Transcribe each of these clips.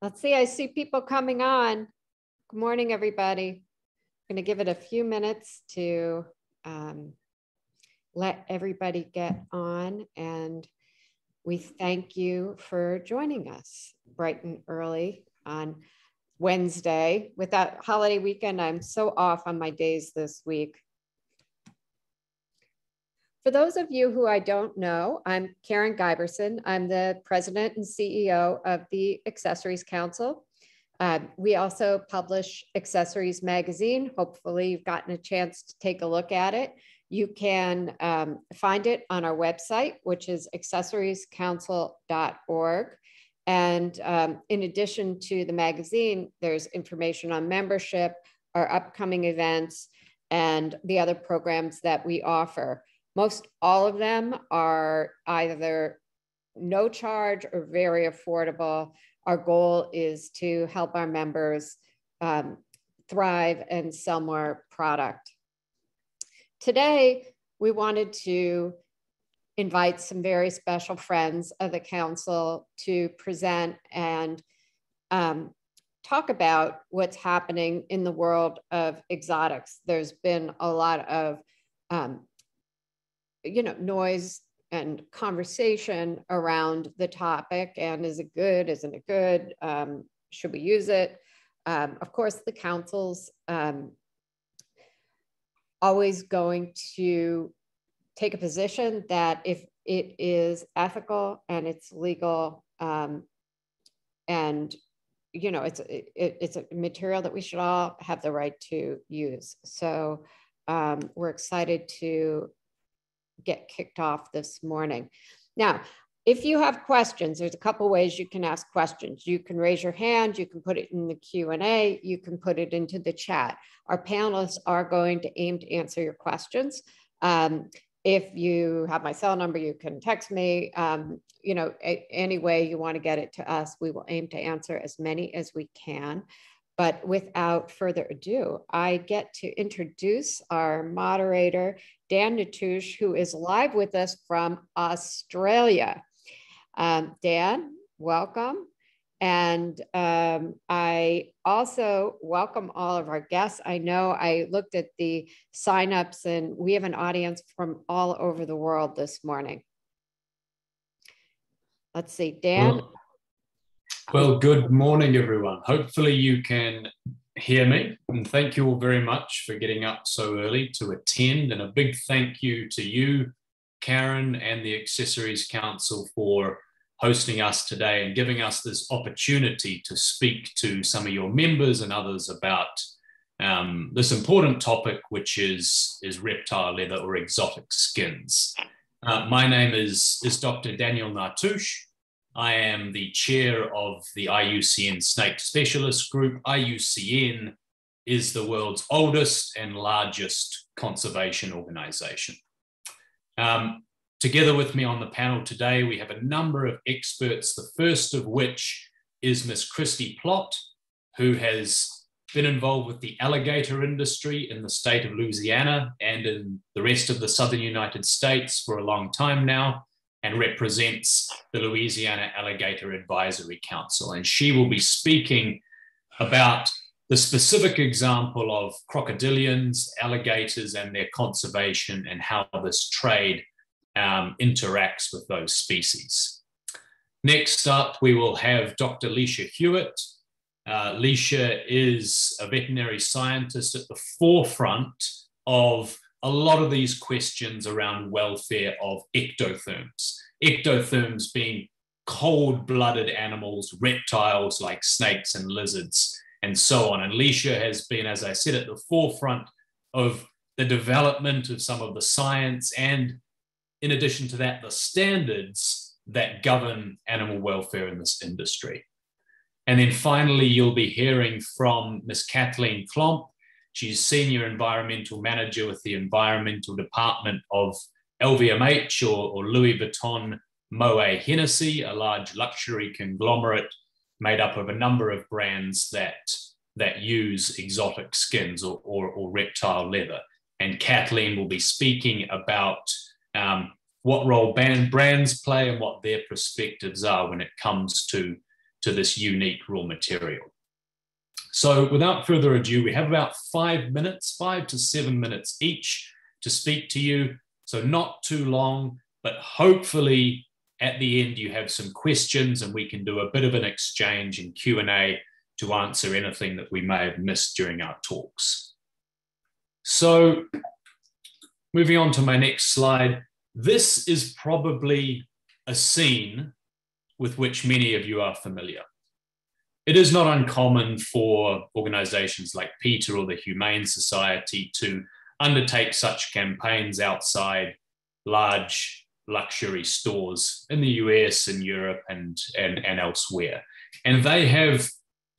Let's see, I see people coming on. Good morning, everybody. I'm going to give it a few minutes to let everybody get on, and we thank you for joining us bright and early on Wednesday. With that holiday weekend, I'm so off on my days this week. For those of you who I don't know, I'm Karen Giberson. I'm the president and CEO of the Accessories Council. We also publish Accessories Magazine. Hopefully you've gotten a chance to take a look at it. You can find it on our website, which is accessoriescouncil.org. And in addition to the magazine, there's information on membership, our upcoming events, and the other programs that we offer. Most all of them are either no charge or very affordable. Our goal is to help our members thrive and sell more product. Today, we wanted to invite some very special friends of the council to present and talk about what's happening in the world of exotics. There's been a lot of noise and conversation around the topic, and is it good, isn't it good, should we use it? Of course, the council's always going to take a position that if it is ethical and it's legal, and it's a material that we should all have the right to use. So we're excited to get kicked off this morning. Now, if you have questions, there's a couple ways you can ask questions. You can raise your hand, you can put it in the Q&A, you can put it into the chat. Our panelists are going to aim to answer your questions. If you have my cell number, you can text me. Any way you want to get it to us, we will aim to answer as many as we can. But without further ado, I get to introduce our moderator, Dan Natusch, who is live with us from Australia. Dan, welcome. And I also welcome all of our guests. I know I looked at the signups and we have an audience from all over the world this morning. Let's see, Dan. Well, good morning, everyone. Hopefully you can hear me, and thank you all very much for getting up so early to attend. And a big thank you to you, Karen, and the Accessories Council for hosting us today and giving us this opportunity to speak to some of your members and others about this important topic, which is reptile leather or exotic skins. My name is Dr. Daniel Natusch. I am the chair of the IUCN Snake Specialist Group. IUCN is the world's oldest and largest conservation organization. Together with me on the panel today, we have a number of experts, the first of which is Miss Christy Plott, who has been involved with the alligator industry in the state of Louisiana and in the rest of the southern United States for a long time now, and represents the Louisiana Alligator Advisory Council. And she will be speaking about the specific example of crocodilians, alligators, and their conservation and how this trade interacts with those species. Next up, we will have Dr. Leisha Hewitt. Leisha is a veterinary scientist at the forefront of a lot of these questions around welfare of ectotherms. Ectotherms being cold-blooded animals, reptiles like snakes and lizards, and so on. And Leisha has been, as I said, at the forefront of the development of some of the science and, in addition to that, the standards that govern animal welfare in this industry. And then finally, you'll be hearing from Ms. Cathelijne Klomp. She's Senior Environmental Manager with the Environmental Department of LVMH or Louis Vuitton Moet Hennessy, a large luxury conglomerate made up of a number of brands that use exotic skins or reptile leather. And Cathelijne will be speaking about what role brands play and what their perspectives are when it comes to to this unique raw material. So without further ado, we have about 5 minutes, 5 to 7 minutes each to speak to you. So not too long, but hopefully at the end you have some questions and we can do a bit of an exchange and Q&A to answer anything that we may have missed during our talks. So moving on to my next slide, this is probably a scene with which many of you are familiar. It is not uncommon for organizations like PETA or the Humane Society to undertake such campaigns outside large luxury stores in the US and Europe and elsewhere. And they have,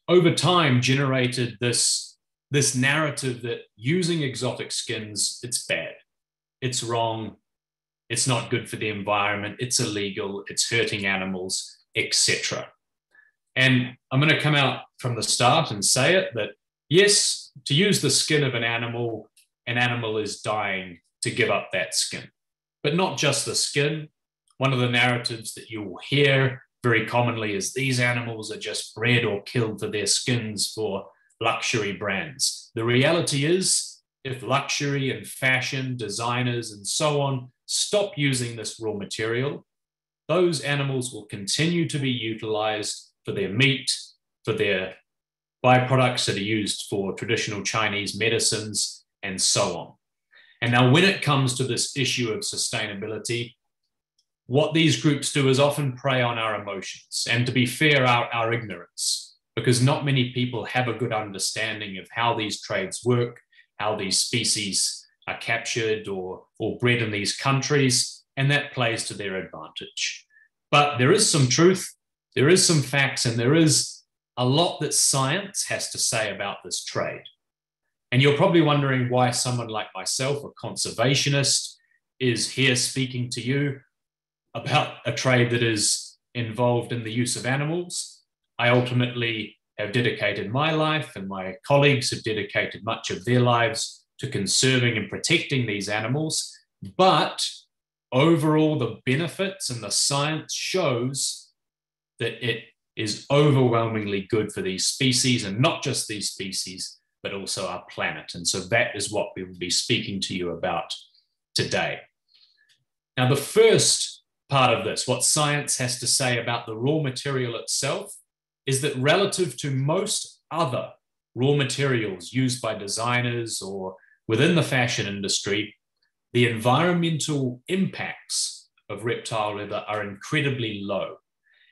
over time, generated this narrative that using exotic skins, it's bad, it's wrong, it's not good for the environment, it's illegal, it's hurting animals, etc. And I'm going to come out from the start and say it, that yes, to use the skin of an animal is dying to give up that skin. But not just the skin. One of the narratives that you will hear very commonly is these animals are just bred or killed for their skins for luxury brands. The reality is, if luxury and fashion, designers and so on stop using this raw material, those animals will continue to be utilized for their meat, for their byproducts that are used for traditional Chinese medicines, and so on. And now when it comes to this issue of sustainability, what these groups do is often prey on our emotions, and to be fair, our ignorance, because not many people have a good understanding of how these trades work, how these species are captured or bred in these countries, and that plays to their advantage. But there is some truth, there is some facts, and there is a lot that science has to say about this trade. And you're probably wondering why someone like myself, a conservationist, is here speaking to you about a trade that is involved in the use of animals. I ultimately have dedicated my life, and my colleagues have dedicated much of their lives to conserving and protecting these animals. But overall, the benefits and the science shows that it is overwhelmingly good for these species, and not just these species, but also our planet. And so that is what we will be speaking to you about today. Now, the first part of this, what science has to say about the raw material itself, is that relative to most other raw materials used by designers or within the fashion industry, the environmental impacts of reptile leather are incredibly low.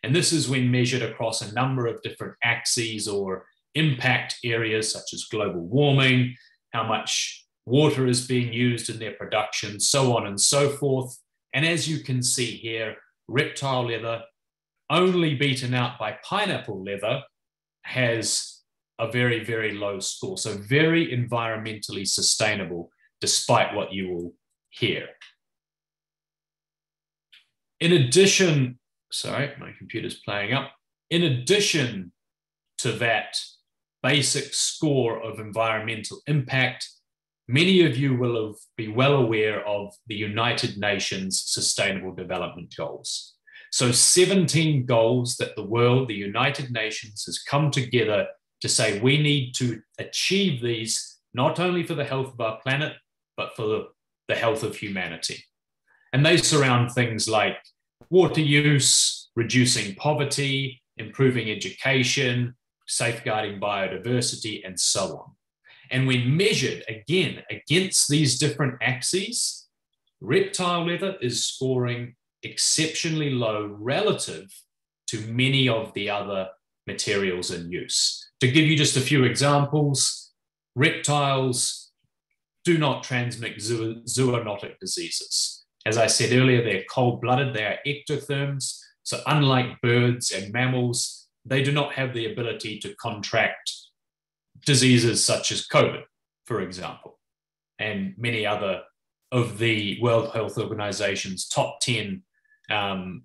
And this is when measured across a number of different axes or impact areas such as global warming, how much water is being used in their production, so on and so forth. And as you can see here, reptile leather, only beaten out by pineapple leather, has a very, very low score. So very environmentally sustainable, despite what you will hear. In addition, sorry, my computer's playing up. In addition to that basic score of environmental impact, many of you will be well aware of the United Nations Sustainable Development Goals. So 17 goals that the world, the United Nations, has come together to say we need to achieve these, not only for the health of our planet, but for the health of humanity. And they surround things like water use, reducing poverty, improving education, safeguarding biodiversity, and so on. And when measured, again, against these different axes, reptile leather is scoring exceptionally low relative to many of the other materials in use. To give you just a few examples, reptiles do not transmit zoonotic diseases. As I said earlier, they're cold-blooded, they are ectotherms. So unlike birds and mammals, they do not have the ability to contract diseases such as COVID, for example, and many other of the World Health Organization's top 10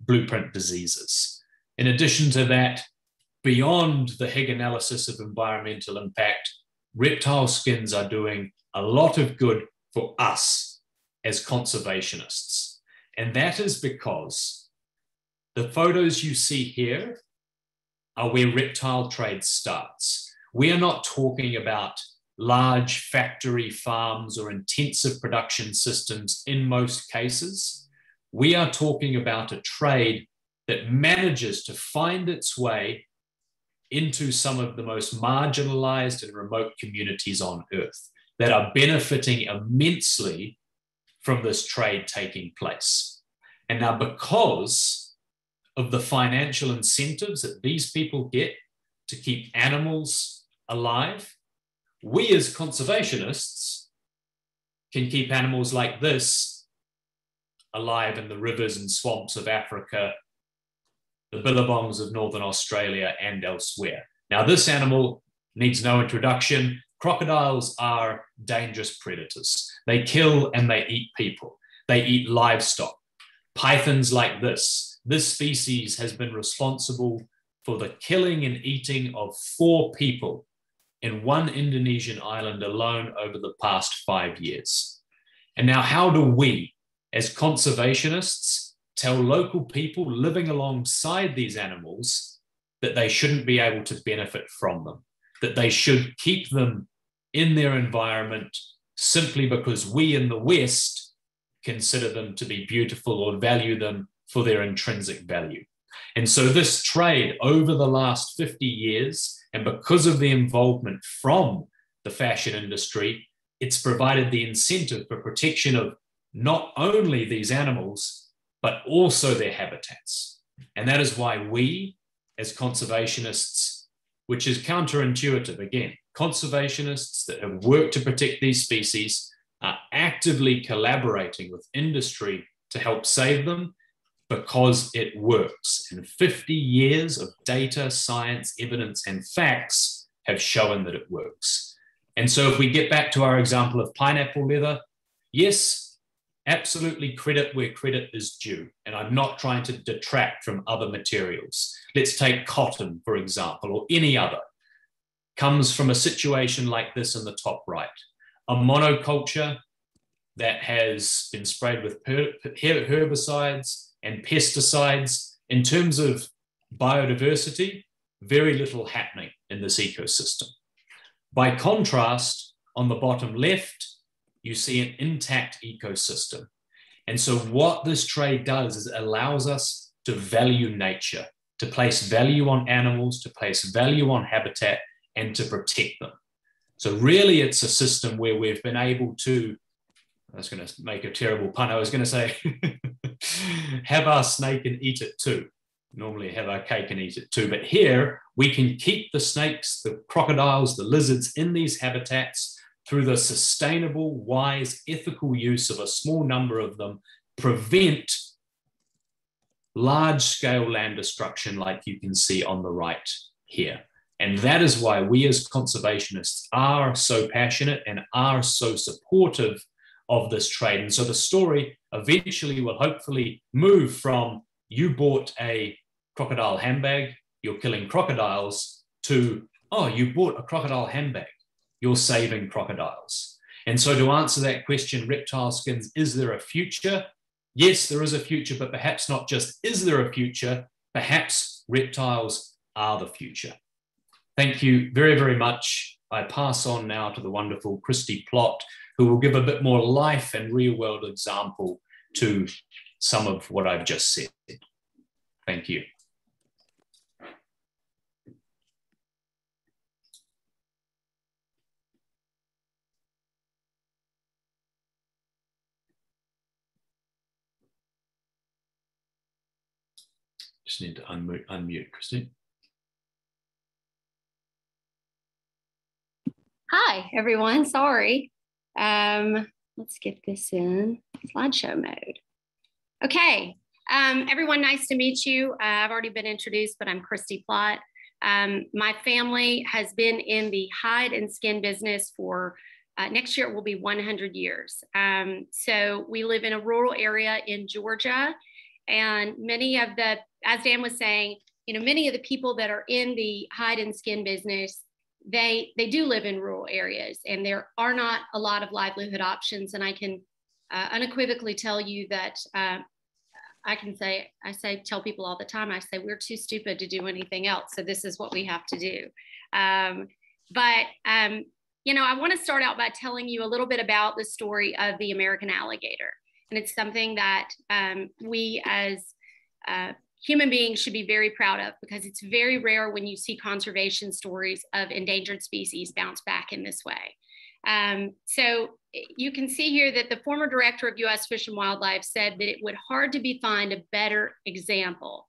blueprint diseases. In addition to that, beyond the Higg analysis of environmental impact, reptile skins are doing a lot of good for us as conservationists. And that is because the photos you see here are where reptile trade starts. We are not talking about large factory farms or intensive production systems in most cases. We are talking about a trade that manages to find its way into some of the most marginalized and remote communities on Earth that are benefiting immensely from this trade taking place. And now, because of the financial incentives that these people get to keep animals alive, we as conservationists can keep animals like this alive in the rivers and swamps of Africa, the billabongs of Northern Australia, and elsewhere. Now, this animal needs no introduction. Crocodiles are dangerous predators. They kill and they eat people. They eat livestock. Pythons like this species has been responsible for the killing and eating of 4 people in one Indonesian island alone over the past 5 years. And now, how do we, as conservationists, tell local people living alongside these animals that they shouldn't be able to benefit from them, that they should keep them in their environment simply because we in the West consider them to be beautiful or value them for their intrinsic value? And so this trade over the last 50 years, and because of the involvement from the fashion industry, it's provided the incentive for protection of not only these animals, but also their habitats. And that is why we, as conservationists, which is counterintuitive, again, conservationists that have worked to protect these species are actively collaborating with industry to help save them because it works. And 50 years of data, science, evidence, and facts have shown that it works. And so if we get back to our example of pineapple leather, yes, absolutely credit where credit is due. And I'm not trying to detract from other materials. Let's take cotton, for example, or any other. Comes from a situation like this in the top right. A monoculture that has been sprayed with herbicides and pesticides. In terms of biodiversity, very little happening in this ecosystem. By contrast, on the bottom left, you see an intact ecosystem. And so what this trade does is it allows us to value nature, to place value on animals, to place value on habitat, and to protect them. So really it's a system where we've been able to, I was going to make a terrible pun, I was going to say, have our snake and eat it too. Normally have our cake and eat it too. But here we can keep the snakes, the crocodiles, the lizards in these habitats through the sustainable, wise, ethical use of a small number of them, prevent large-scale land destruction like you can see on the right here. And that is why we as conservationists are so passionate and are so supportive of this trade. And so the story eventually will hopefully move from you bought a crocodile handbag, you're killing crocodiles, to, oh, you bought a crocodile handbag, you're saving crocodiles. And so to answer that question, reptile skins, is there a future? Yes, there is a future, but perhaps not just is there a future, perhaps reptiles are the future. Thank you very, very much. I pass on now to the wonderful Christy Plott, who will give a bit more life and real world example to some of what I've just said. Thank you. Just need to unmute Christy. Hi, everyone. Sorry. Let's get this in slideshow mode. Okay. Everyone, nice to meet you. I've already been introduced, but I'm Christy Plott. My family has been in the hide and skin business for next year. It will be 100 years. So we live in a rural area in Georgia, and many of the, as Dan was saying, you know, many of the people that are in the hide and skin business, they do live in rural areas, and there are not a lot of livelihood options. And I can unequivocally tell you that tell people all the time, I say, we're too stupid to do anything else. So this is what we have to do. You know, I want to start out by telling you a little bit about the story of the American alligator. And it's something that we as human beings should be very proud of, because it's very rare when you see conservation stories of endangered species bounce back in this way. So you can see here that the former director of U.S. Fish and Wildlife said that it would hard to find a better example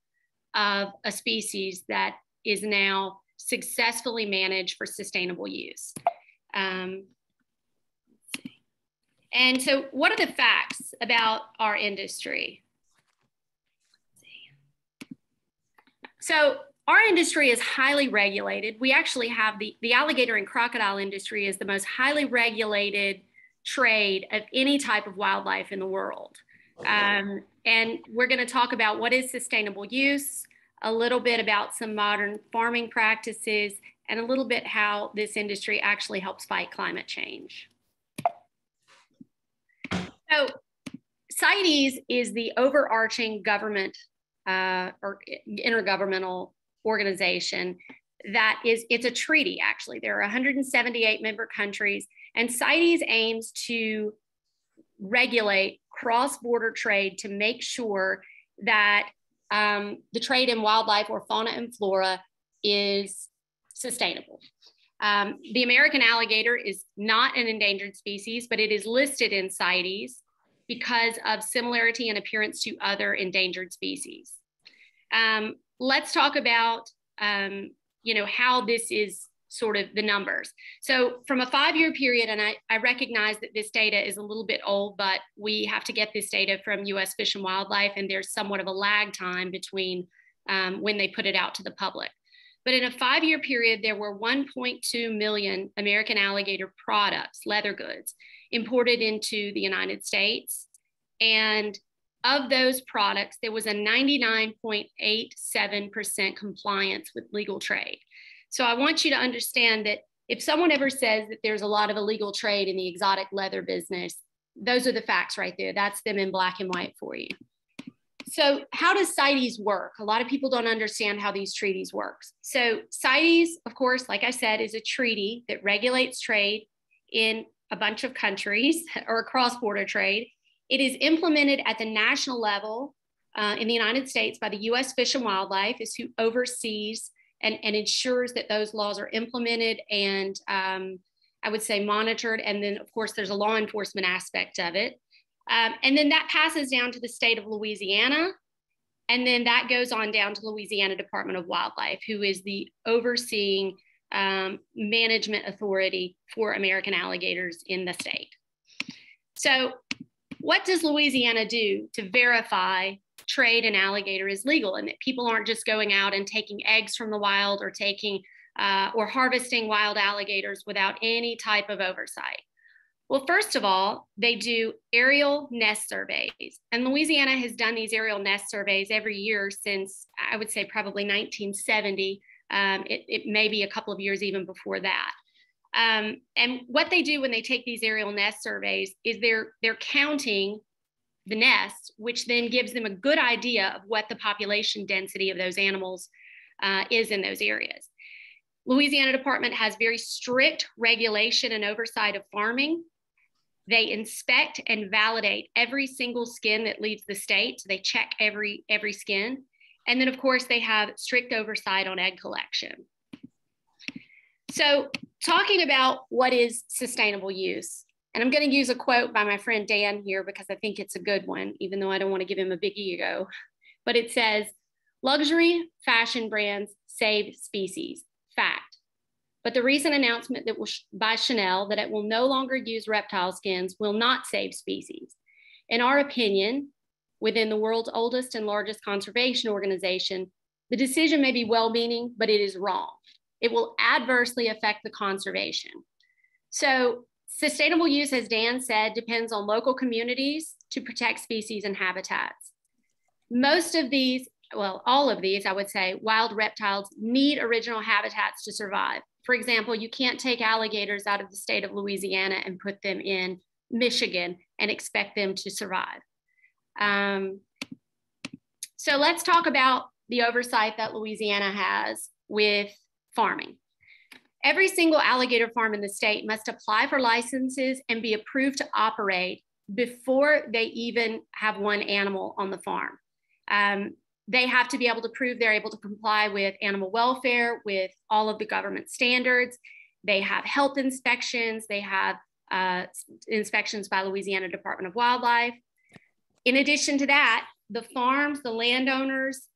of a species that is now successfully managed for sustainable use. And so what are the facts about our industry? So our industry is highly regulated. We actually have the alligator and crocodile industry is the most highly regulated trade of any type of wildlife in the world. And we're going to talk about what is sustainable use, a little bit about some modern farming practices, and a little bit how this industry actually helps fight climate change. So CITES is the overarching government or intergovernmental organization it's a treaty, actually. There are 178 member countries, and CITES aims to regulate cross-border trade to make sure that the trade in wildlife, or fauna and flora, is sustainable. The American alligator is not an endangered species, but it is listed in CITES because of similarity in appearance to other endangered species. Let's talk about you know, how this is sort of the numbers. So from a 5-year period, and I recognize that this data is a little bit old, but we have to get this data from U.S. Fish and Wildlife, and there's somewhat of a lag time between when they put it out to the public. But in a 5-year period, there were 1.2 million American alligator products, leather goods, imported into the United States. And of those products, there was a 99.87% compliance with legal trade. So I want you to understand that if someone ever says that there's a lot of illegal trade in the exotic leather business, those are the facts right there. That's them in black and white for you. So how does CITES work? A lot of people don't understand how these treaties work. So CITES, of course, like I said, is a treaty that regulates trade in a bunch of countries, or cross-border trade. It is implemented at the national level in the United States by the U.S. Fish and Wildlife, is who oversees and ensures that those laws are implemented and I would say monitored. And then, of course, there's a law enforcement aspect of it. And then that passes down to the state of Louisiana. And then that goes on down to Louisiana Department of Wildlife, who is the overseeing management authority for American alligators in the state. So what does Louisiana do to verify trade in alligator is legal, and that people aren't just going out and taking eggs from the wild, or taking or harvesting wild alligators without any type of oversight? Well, first of all, they do aerial nest surveys, and Louisiana has done these aerial nest surveys every year since, I would say, probably 1970. It may be a couple of years even before that. And what they do when they take these aerial nest surveys is they're counting the nests, which then gives them a good idea of what the population density of those animals is in those areas. Louisiana Department has very strict regulation and oversight of farming. They inspect and validate every single skin that leaves the state. So they check every skin. And then, of course, they have strict oversight on egg collection. So talking about what is sustainable use, and I'm going to use a quote by my friend Dan here because I think it's a good one, even though I don't want to give him a big ego. But it says, luxury fashion brands save species, fact. But the recent announcement that by Chanel that it will no longer use reptile skins will not save species. In our opinion, within the world's oldest and largest conservation organization, the decision may be well-meaning, but it is wrong. It will adversely affect the conservation. So sustainable use, as Dan said, depends on local communities to protect species and habitats. Most of these, well, all of these, I would say, wild reptiles need original habitats to survive. For example, you can't take alligators out of the state of Louisiana and put them in Michigan and expect them to survive. So let's talk about the oversight that Louisiana has with farming. Every single alligator farm in the state must apply for licenses and be approved to operate before they even have one animal on the farm. They have to be able to prove they're able to comply with animal welfare, with all of the government standards. They have health inspections. They have inspections by Louisiana Department of Wildlife. In addition to that, the farms, the landowners,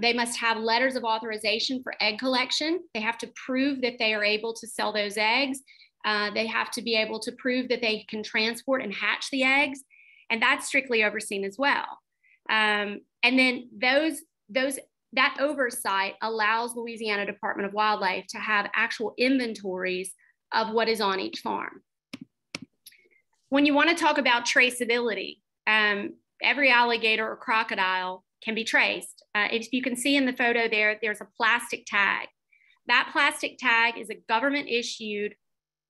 they must have letters of authorization for egg collection. They have to prove that they are able to sell those eggs. They have to be able to prove that they can transport and hatch the eggs, and that's strictly overseen as well. And then that oversight allows Louisiana Department of Wildlife to have actual inventories of what is on each farm. When you want to talk about traceability, every alligator or crocodile can be traced. If you can see in the photo there, there's a plastic tag. That plastic tag is a government issued,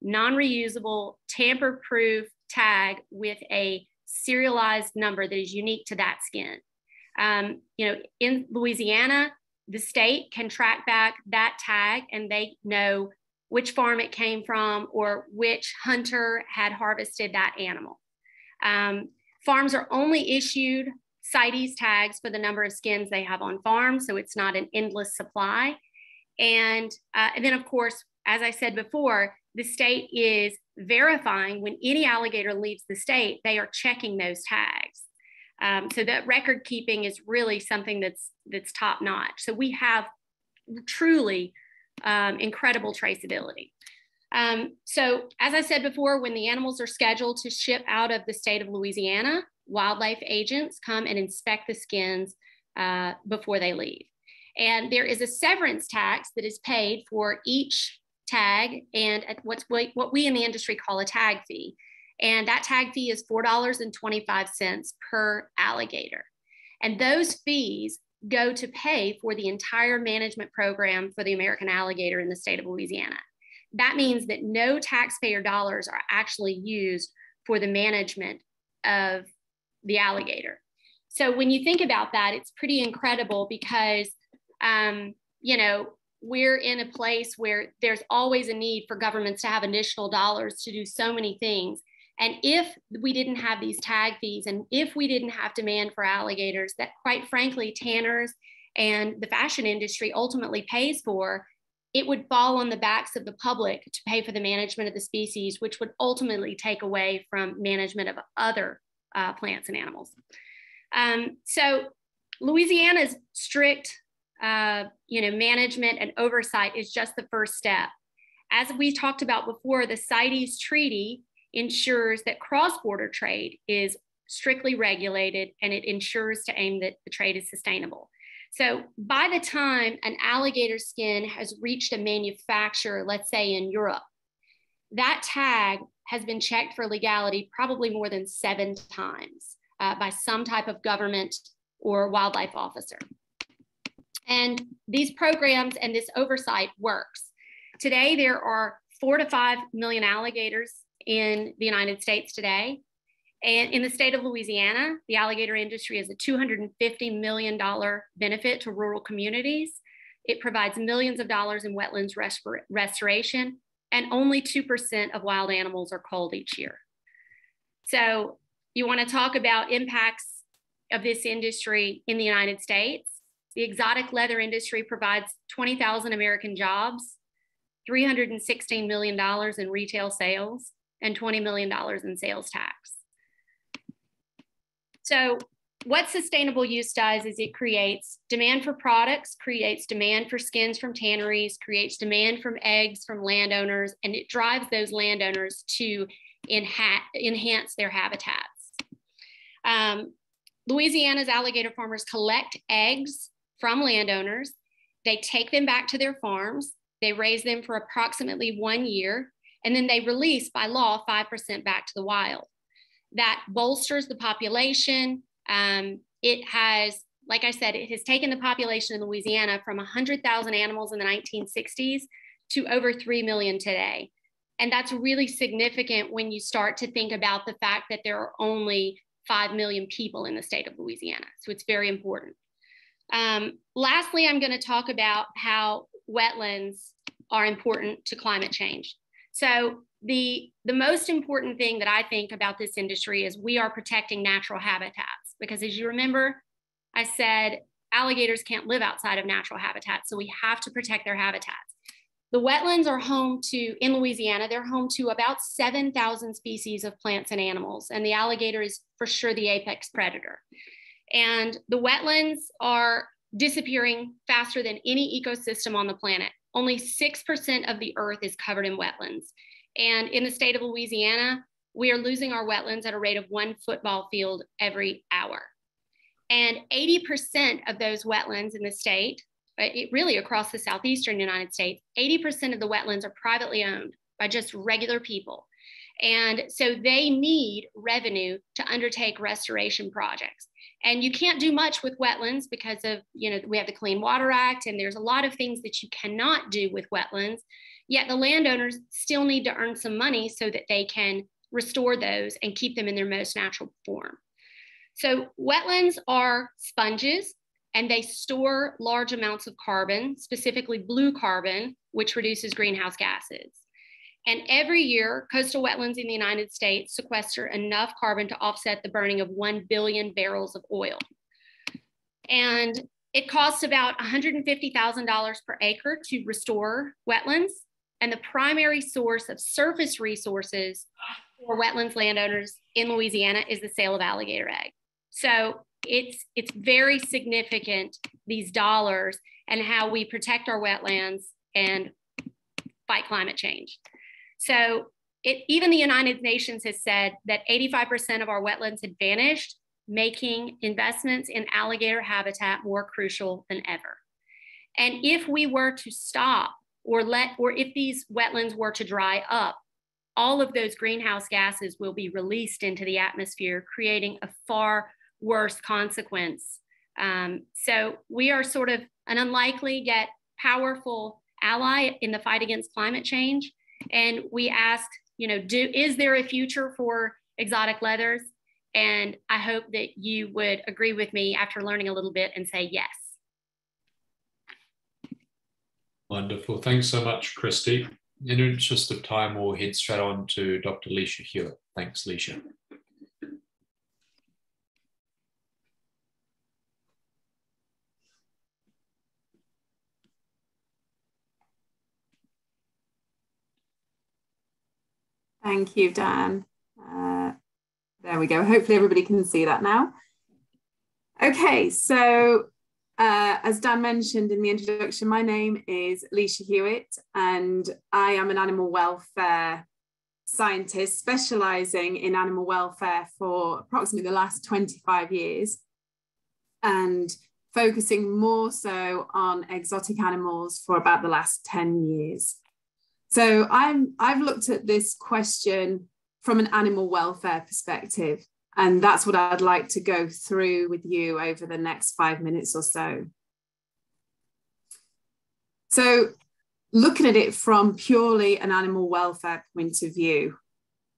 non-reusable, tamper-proof tag with a serialized number that is unique to that skin. In Louisiana, the state can track back that tag and they know which farm it came from or which hunter had harvested that animal. Farms are only issued CITES tags for the number of skins they have on farm, so it's not an endless supply. And then, of course, as I said before, the state is verifying when any alligator leaves the state, they are checking those tags. So that record keeping is really something that's top notch. So we have truly incredible traceability. So as I said before, when the animals are scheduled to ship out of the state of Louisiana, wildlife agents come and inspect the skins before they leave. And there is a severance tax that is paid for each tag and what we in the industry call a tag fee. And that tag fee is $4.25 per alligator. And those fees go to pay for the entire management program for the American alligator in the state of Louisiana. That means that no taxpayer dollars are actually used for the management of the alligator. So when you think about that, it's pretty incredible because, we're in a place where there's always a need for governments to have additional dollars to do so many things. And if we didn't have these tag fees and if we didn't have demand for alligators that quite frankly, tanners and the fashion industry ultimately pays for, it would fall on the backs of the public to pay for the management of the species, which would ultimately take away from management of other plants and animals. So Louisiana's strict management and oversight is just the first step. As we talked about before, the CITES Treaty ensures that cross-border trade is strictly regulated and it ensures to aim that the trade is sustainable. So by the time an alligator skin has reached a manufacturer, let's say in Europe, that tag has been checked for legality probably more than 7 times by some type of government or wildlife officer. And these programs and this oversight works. Today, there are 4 to 5 million alligators in the United States today. And in the state of Louisiana, the alligator industry is a $250 million benefit to rural communities. It provides millions of dollars in wetlands restoration, and only 2% of wild animals are culled each year. So you want to talk about impacts of this industry in the United States. The exotic leather industry provides 20,000 American jobs, $316 million in retail sales, and $20 million in sales tax. So what sustainable use does is it creates demand for products, creates demand for skins from tanneries, creates demand from eggs from landowners, and it drives those landowners to enhance their habitats. Louisiana's alligator farmers collect eggs from landowners. They take them back to their farms. They raise them for approximately 1 year, and then they release by law 5% back to the wild. That bolsters the population. It has, like I said, it has taken the population in Louisiana from 100,000 animals in the 1960s to over 3 million today. And that's really significant when you start to think about the fact that there are only 5 million people in the state of Louisiana. So it's very important. Lastly, I'm going to talk about how wetlands are important to climate change. So the most important thing that I think about this industry is we are protecting natural habitats, because as you remember, I said alligators can't live outside of natural habitats, so we have to protect their habitats. The wetlands are home to, in Louisiana, they're home to about 7,000 species of plants and animals, and the alligator is for sure the apex predator. And the wetlands are disappearing faster than any ecosystem on the planet. Only 6% of the earth is covered in wetlands. And in the state of Louisiana, we are losing our wetlands at a rate of 1 football field every hour. And 80% of those wetlands in the state, really across the southeastern United States, 80% of the wetlands are privately owned by just regular people. And so they need revenue to undertake restoration projects. And you can't do much with wetlands because of, we have the Clean Water Act, and there's a lot of things that you cannot do with wetlands, yet the landowners still need to earn some money so that they can restore those and keep them in their most natural form. So wetlands are sponges, and they store large amounts of carbon, specifically blue carbon, which reduces greenhouse gases. And every year, coastal wetlands in the United States sequester enough carbon to offset the burning of 1 billion barrels of oil. And it costs about $150,000 per acre to restore wetlands. And the primary source of surface resources for wetlands landowners in Louisiana is the sale of alligator egg. So it's very significant, these dollars, and how we protect our wetlands and fight climate change. So even the United Nations has said that 85% of our wetlands had vanished, making investments in alligator habitat more crucial than ever. And if we were to stop or if these wetlands were to dry up, all of those greenhouse gases will be released into the atmosphere, creating a far worse consequence. So we are sort of an unlikely yet powerful ally in the fight against climate change. And we asked, is there a future for exotic leathers? And I hope that you would agree with me after learning a little bit and say yes. Wonderful. Thanks so much, Christy. In the interest of time, we'll head straight on to Dr. Leisha Hewitt. Thanks, Leisha. Thank you, Dan. There we go. Hopefully everybody can see that now. Okay, so as Dan mentioned in the introduction, my name is Leisha Hewitt, and I am an animal welfare scientist specializing in animal welfare for approximately the last 25 years and focusing more so on exotic animals for about the last 10 years. So I've looked at this question from an animal welfare perspective, and that's what I'd like to go through with you over the next 5 minutes or so. So looking at it from purely an animal welfare point of view.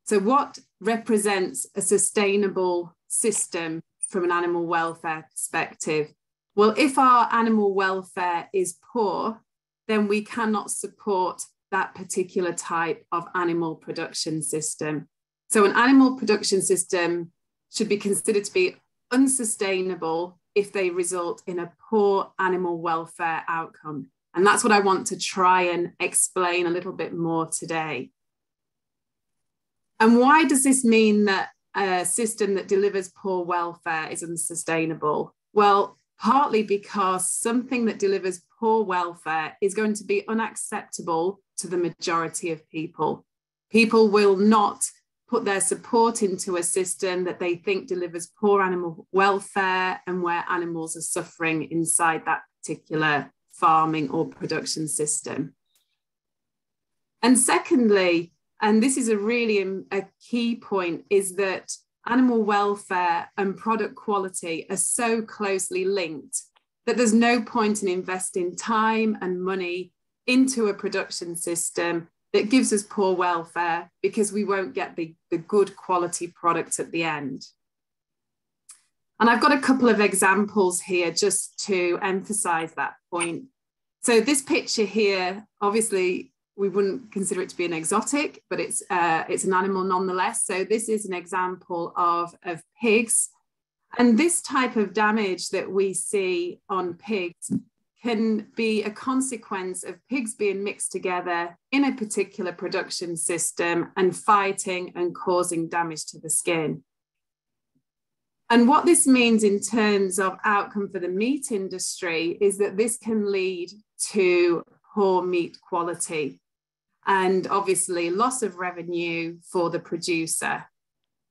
So what represents a sustainable system from an animal welfare perspective? Well, if our animal welfare is poor, then we cannot support that particular type of animal production system. So an animal production system should be considered to be unsustainable if they result in a poor animal welfare outcome. And that's what I want to try and explain a little bit more today. And why does this mean that a system that delivers poor welfare is unsustainable? Well, partly because something that delivers poor welfare is going to be unacceptable to the majority of people. People will not put their support into a system that they think delivers poor animal welfare and where animals are suffering inside that particular farming or production system. And secondly, and this is a key point, is that animal welfare and product quality are so closely linked that there's no point in investing time and money into a production system that gives us poor welfare because we won't get the good quality product at the end. And I've got a couple of examples here just to emphasize that point. So this picture here, obviously, we wouldn't consider it to be an exotic, but it's an animal nonetheless. So this is an example of pigs. And this type of damage that we see on pigs can be a consequence of pigs being mixed together in a particular production system and fighting and causing damage to the skin. And what this means in terms of outcome for the meat industry is that this can lead to poor meat quality and obviously loss of revenue for the producer.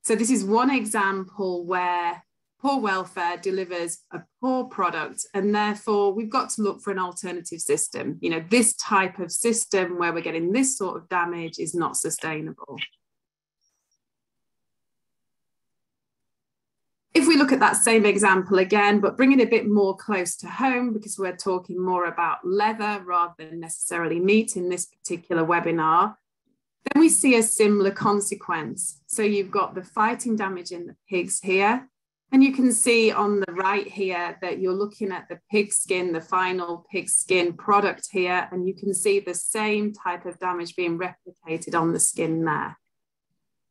So this is one example where poor welfare delivers a poor product, and therefore we've got to look for an alternative system. You know, this type of system where we're getting this sort of damage is not sustainable. If we look at that same example again, but bring it a bit more close to home, because we're talking more about leather rather than necessarily meat in this particular webinar, then we see a similar consequence. So you've got the fighting damage in the pigs here, and you can see on the right here that you're looking at the pig skin, the final pig skin product here, and you can see the same type of damage being replicated on the skin there.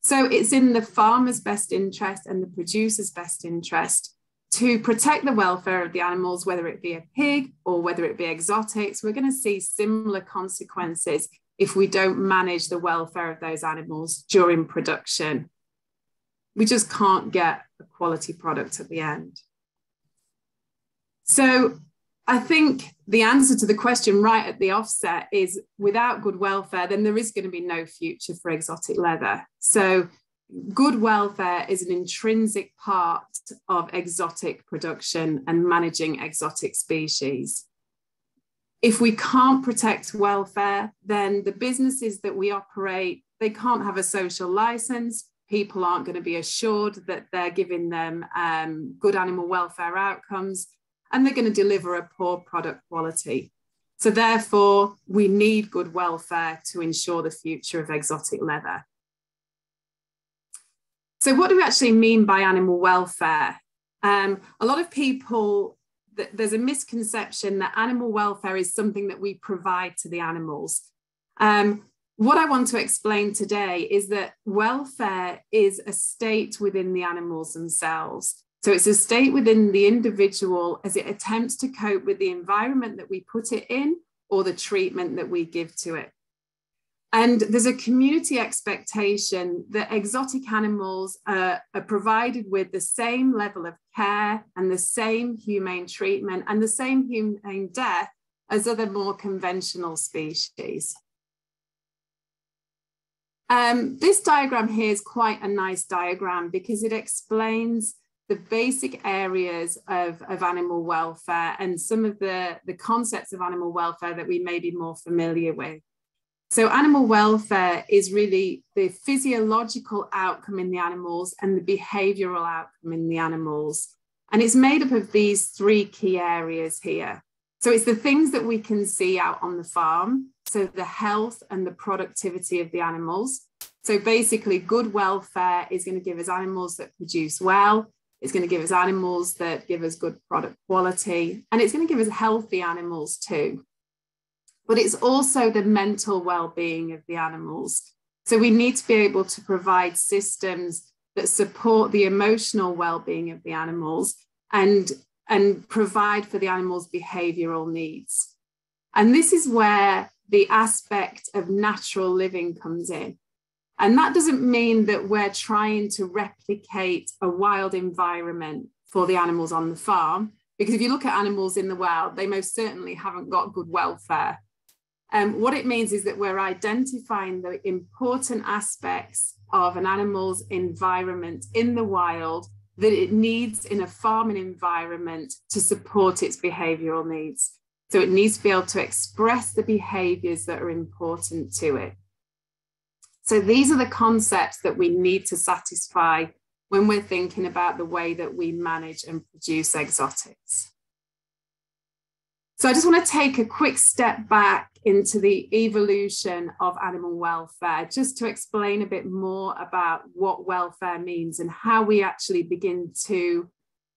So it's in the farmer's best interest and the producer's best interest to protect the welfare of the animals, whether it be a pig or whether it be exotics. We're going to see similar consequences if we don't manage the welfare of those animals during production. We just can't get a quality product at the end. So I think the answer to the question right at the offset is without good welfare, then there is going to be no future for exotic leather. So good welfare is an intrinsic part of exotic production and managing exotic species. If we can't protect welfare, then the businesses that we operate, they can't have a social license. People aren't going to be assured that they're giving them good animal welfare outcomes, and they're going to deliver a poor product quality. So therefore, we need good welfare to ensure the future of exotic leather. So what do we actually mean by animal welfare? A lot of people, there's a misconception that animal welfare is something that we provide to the animals. What I want to explain today is that welfare is a state within the animals themselves. So it's a state within the individual as it attempts to cope with the environment that we put it in or the treatment that we give to it. And there's a community expectation that exotic animals are provided with the same level of care and the same humane treatment and the same humane death as other more conventional species. This diagram here is quite a nice diagram because it explains the basic areas of animal welfare and some of the concepts of animal welfare that we may be more familiar with. So animal welfare is really the physiological outcome in the animals and the behavioral outcome in the animals. And it's made up of these three key areas here. So it's the things that we can see out on the farm. So the health and the productivity of the animals. So basically good welfare is going to give us animals that produce well. It's going to give us animals that give us good product quality, and it's going to give us healthy animals too. But it's also the mental well-being of the animals. So we need to be able to provide systems that support the emotional well-being of the animals and provide for the animals' behavioral needs. And this is where the aspect of natural living comes in. And that doesn't mean that we're trying to replicate a wild environment for the animals on the farm, because if you look at animals in the wild, they most certainly haven't got good welfare. What it means is that we're identifying the important aspects of an animal's environment in the wild that it needs in a farming environment to support its behavioral needs. So it needs to be able to express the behaviors that are important to it. So these are the concepts that we need to satisfy when we're thinking about the way that we manage and produce exotics. So I just want to take a quick step back into the evolution of animal welfare, just to explain a bit more about what welfare means and how we actually begin to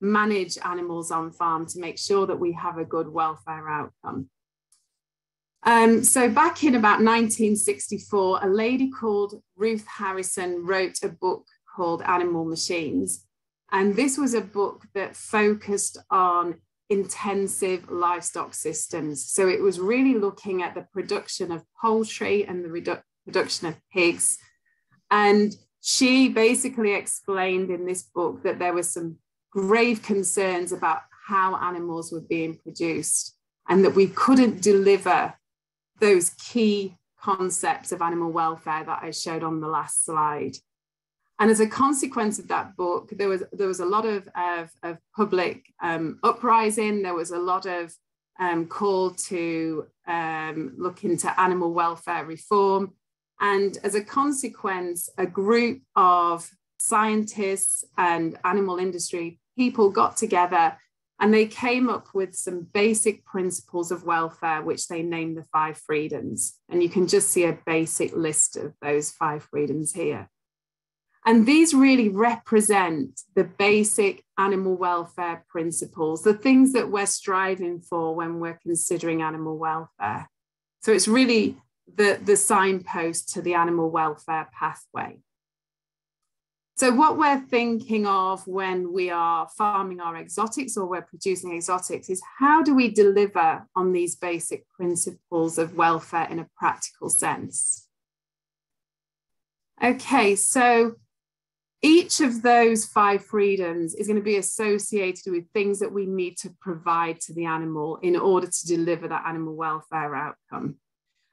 manage animals on farm to make sure that we have a good welfare outcome. So back in about 1964, a lady called Ruth Harrison wrote a book called Animal Machines. And this was a book that focused on intensive livestock systems. So it was really looking at the production of poultry and the production of pigs. And she basically explained in this book that there were some grave concerns about how animals were being produced and that we couldn't deliver those key concepts of animal welfare that I showed on the last slide. And as a consequence of that book, there was a lot of public uprising. There was a lot of call to look into animal welfare reform. And as a consequence, a group of scientists and animal industry people got together and they came up with some basic principles of welfare, which they named the 5 freedoms. And you can just see a basic list of those 5 freedoms here. And these really represent the basic animal welfare principles, the things that we're striving for when we're considering animal welfare. So it's really the signpost to the animal welfare pathway. So what we're thinking of when we are farming our exotics or we're producing exotics is how do we deliver on these basic principles of welfare in a practical sense? Okay, so each of those 5 freedoms is going to be associated with things that we need to provide to the animal in order to deliver that animal welfare outcome.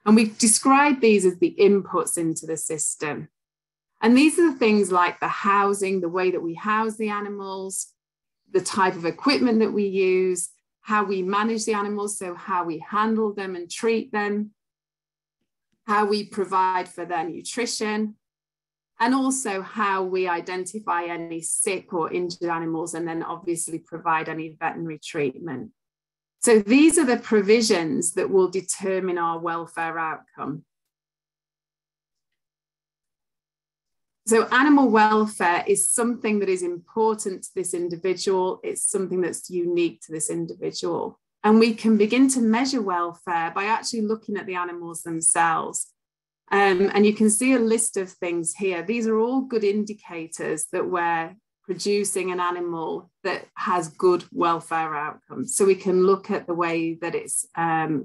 And we've described these as the inputs into the system. And these are the things like the housing, the way that we house the animals, the type of equipment that we use, how we manage the animals, so how we handle them and treat them, how we provide for their nutrition, and also how we identify any sick or injured animals and then obviously provide any veterinary treatment. So these are the provisions that will determine our welfare outcome. So animal welfare is something that is important to this individual. It's something that's unique to this individual. And we can begin to measure welfare by actually looking at the animals themselves. And you can see a list of things here. These are all good indicators that we're producing an animal that has good welfare outcomes. So we can look at the way that it's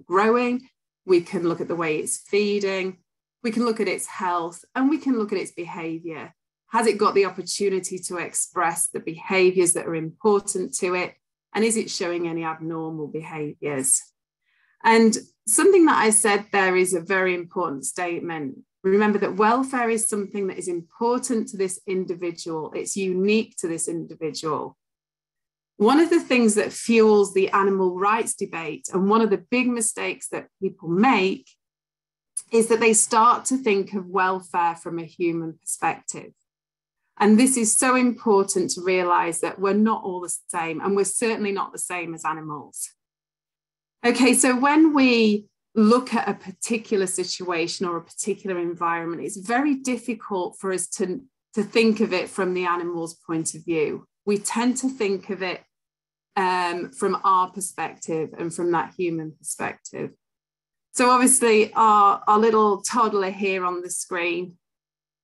growing. We can look at the way it's feeding. We can look at its health and we can look at its behavior. Has it got the opportunity to express the behaviors that are important to it? And is it showing any abnormal behaviors? And something that I said there is a very important statement. Remember that welfare is something that is important to this individual. It's unique to this individual. One of the things that fuels the animal rights debate, and one of the big mistakes that people make, is that they start to think of welfare from a human perspective. And this is so important to realize that we're not all the same, and we're certainly not the same as animals. Okay, so when we look at a particular situation or a particular environment, it's very difficult for us to think of it from the animal's point of view. We tend to think of it from our perspective and from that human perspective. So obviously our little toddler here on the screen,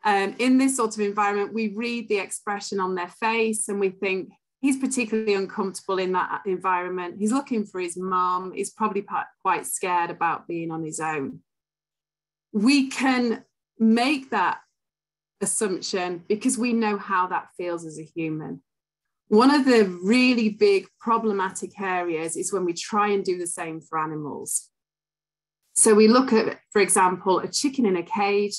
in this sort of environment, we read the expression on their face and we think he's particularly uncomfortable in that environment. He's looking for his mom. He's probably quite scared about being on his own. We can make that assumption because we know how that feels as a human. One of the really big problematic areas is when we try and do the same for animals. So we look at, for example, a chicken in a cage,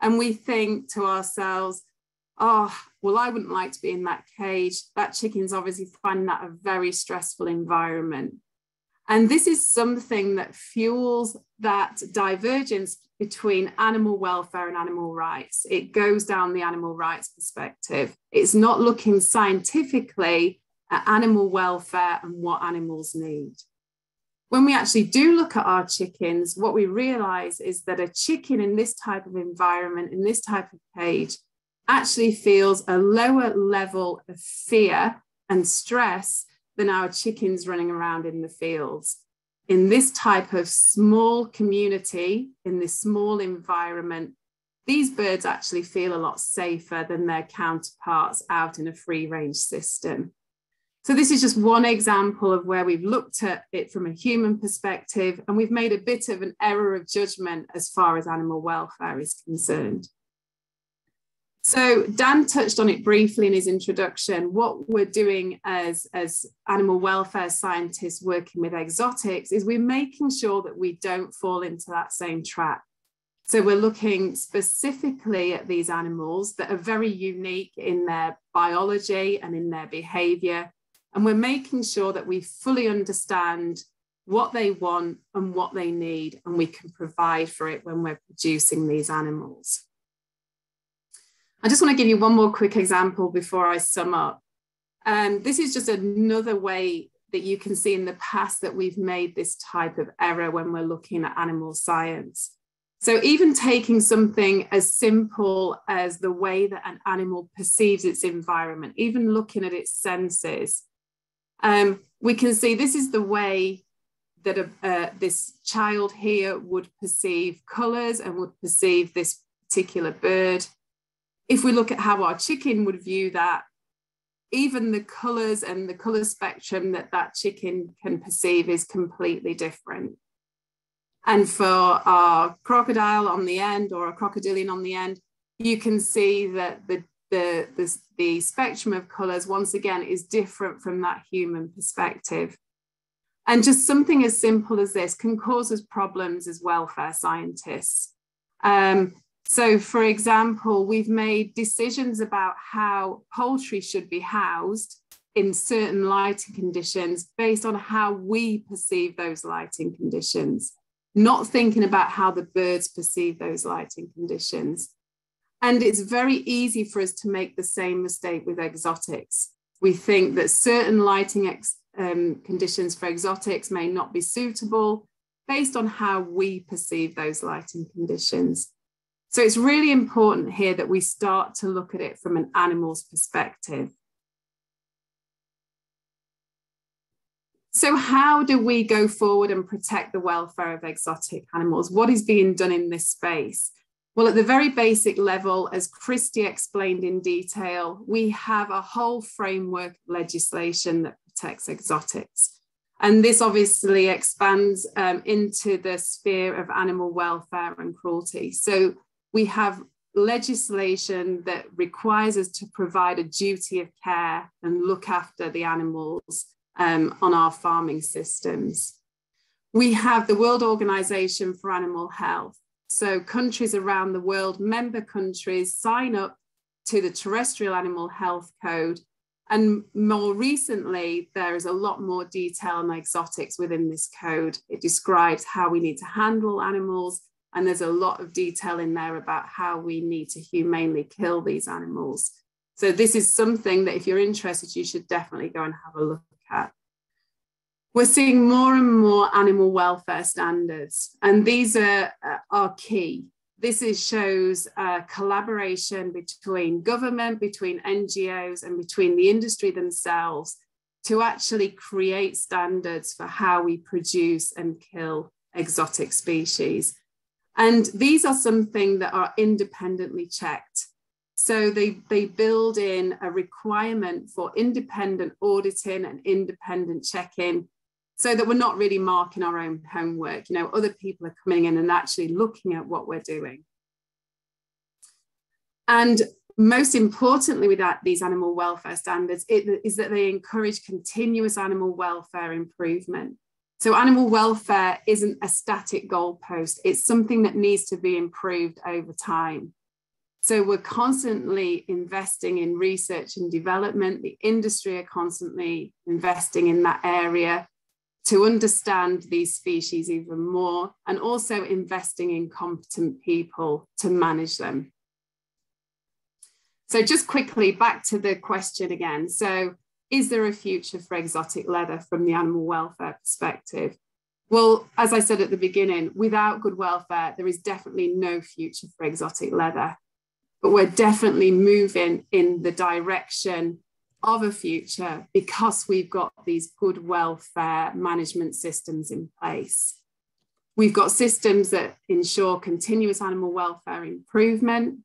and we think to ourselves, oh, well, I wouldn't like to be in that cage. That chicken's obviously finding that a very stressful environment. And this is something that fuels that divergence between animal welfare and animal rights. It goes down the animal rights perspective. It's not looking scientifically at animal welfare and what animals need. When we actually do look at our chickens, what we realize is that a chicken in this type of environment, in this type of cage, actually feels a lower level of fear and stress than our chickens running around in the fields. In this type of small community, in this small environment, these birds actually feel a lot safer than their counterparts out in a free-range system. So this is just one example of where we've looked at it from a human perspective, and we've made a bit of an error of judgment as far as animal welfare is concerned. So Dan touched on it briefly in his introduction. What we're doing as animal welfare scientists working with exotics is we're making sure that we don't fall into that same trap. So we're looking specifically at these animals that are very unique in their biology and in their behavior. And we're making sure that we fully understand what they want and what they need, and we can provide for it when we're producing these animals. I just want to give you one more quick example before I sum up. This is just another way that you can see in the past that we've made this type of error when we're looking at animal science. So even taking something as simple as the way that an animal perceives its environment, even looking at its senses, we can see this is the way that this child here would perceive colours and would perceive this particular bird. If we look at how our chicken would view that, even the colours and the colour spectrum that chicken can perceive is completely different. And for our crocodile on the end, or a crocodilian on the end, you can see that the spectrum of colours, once again, is different from that human perspective. And just something as simple as this can cause us problems as welfare scientists. So, for example, we've made decisions about how poultry should be housed in certain lighting conditions based on how we perceive those lighting conditions, not thinking about how the birds perceive those lighting conditions. And it's very easy for us to make the same mistake with exotics. We think that certain lighting conditions for exotics may not be suitable based on how we perceive those lighting conditions. So it's really important here that we start to look at it from an animal's perspective. So how do we go forward and protect the welfare of exotic animals? What is being done in this space? Well, at the very basic level, as Christy explained in detail, we have a whole framework of legislation that protects exotics. And this obviously expands into the sphere of animal welfare and cruelty. So we have legislation that requires us to provide a duty of care and look after the animals on our farming systems. We have the World Organization for Animal Health. So countries around the world, member countries, sign up to the Terrestrial Animal Health Code. And more recently, there is a lot more detail on exotics within this code. It describes how we need to handle animals, and there's a lot of detail in there about how we need to humanely kill these animals. So this is something that if you're interested, you should definitely go and have a look at. We're seeing more and more animal welfare standards, and these are key. This shows collaboration between government, between NGOs, and between the industry themselves to actually create standards for how we produce and kill exotic species. And these are something that are independently checked. So they build in a requirement for independent auditing and independent checking, so that we're not really marking our own homework. You know, other people are coming in and actually looking at what we're doing. And most importantly with these animal welfare standards is that they encourage continuous animal welfare improvement. So animal welfare isn't a static goalpost. It's something that needs to be improved over time. So we're constantly investing in research and development. The industry are constantly investing in that area to understand these species even more, and also investing in competent people to manage them. So just quickly back to the question again. So is there a future for exotic leather from the animal welfare perspective? Well, as I said at the beginning, without good welfare, there is definitely no future for exotic leather. But we're definitely moving in the direction of a future because we've got these good welfare management systems in place. We've got systems that ensure continuous animal welfare improvement.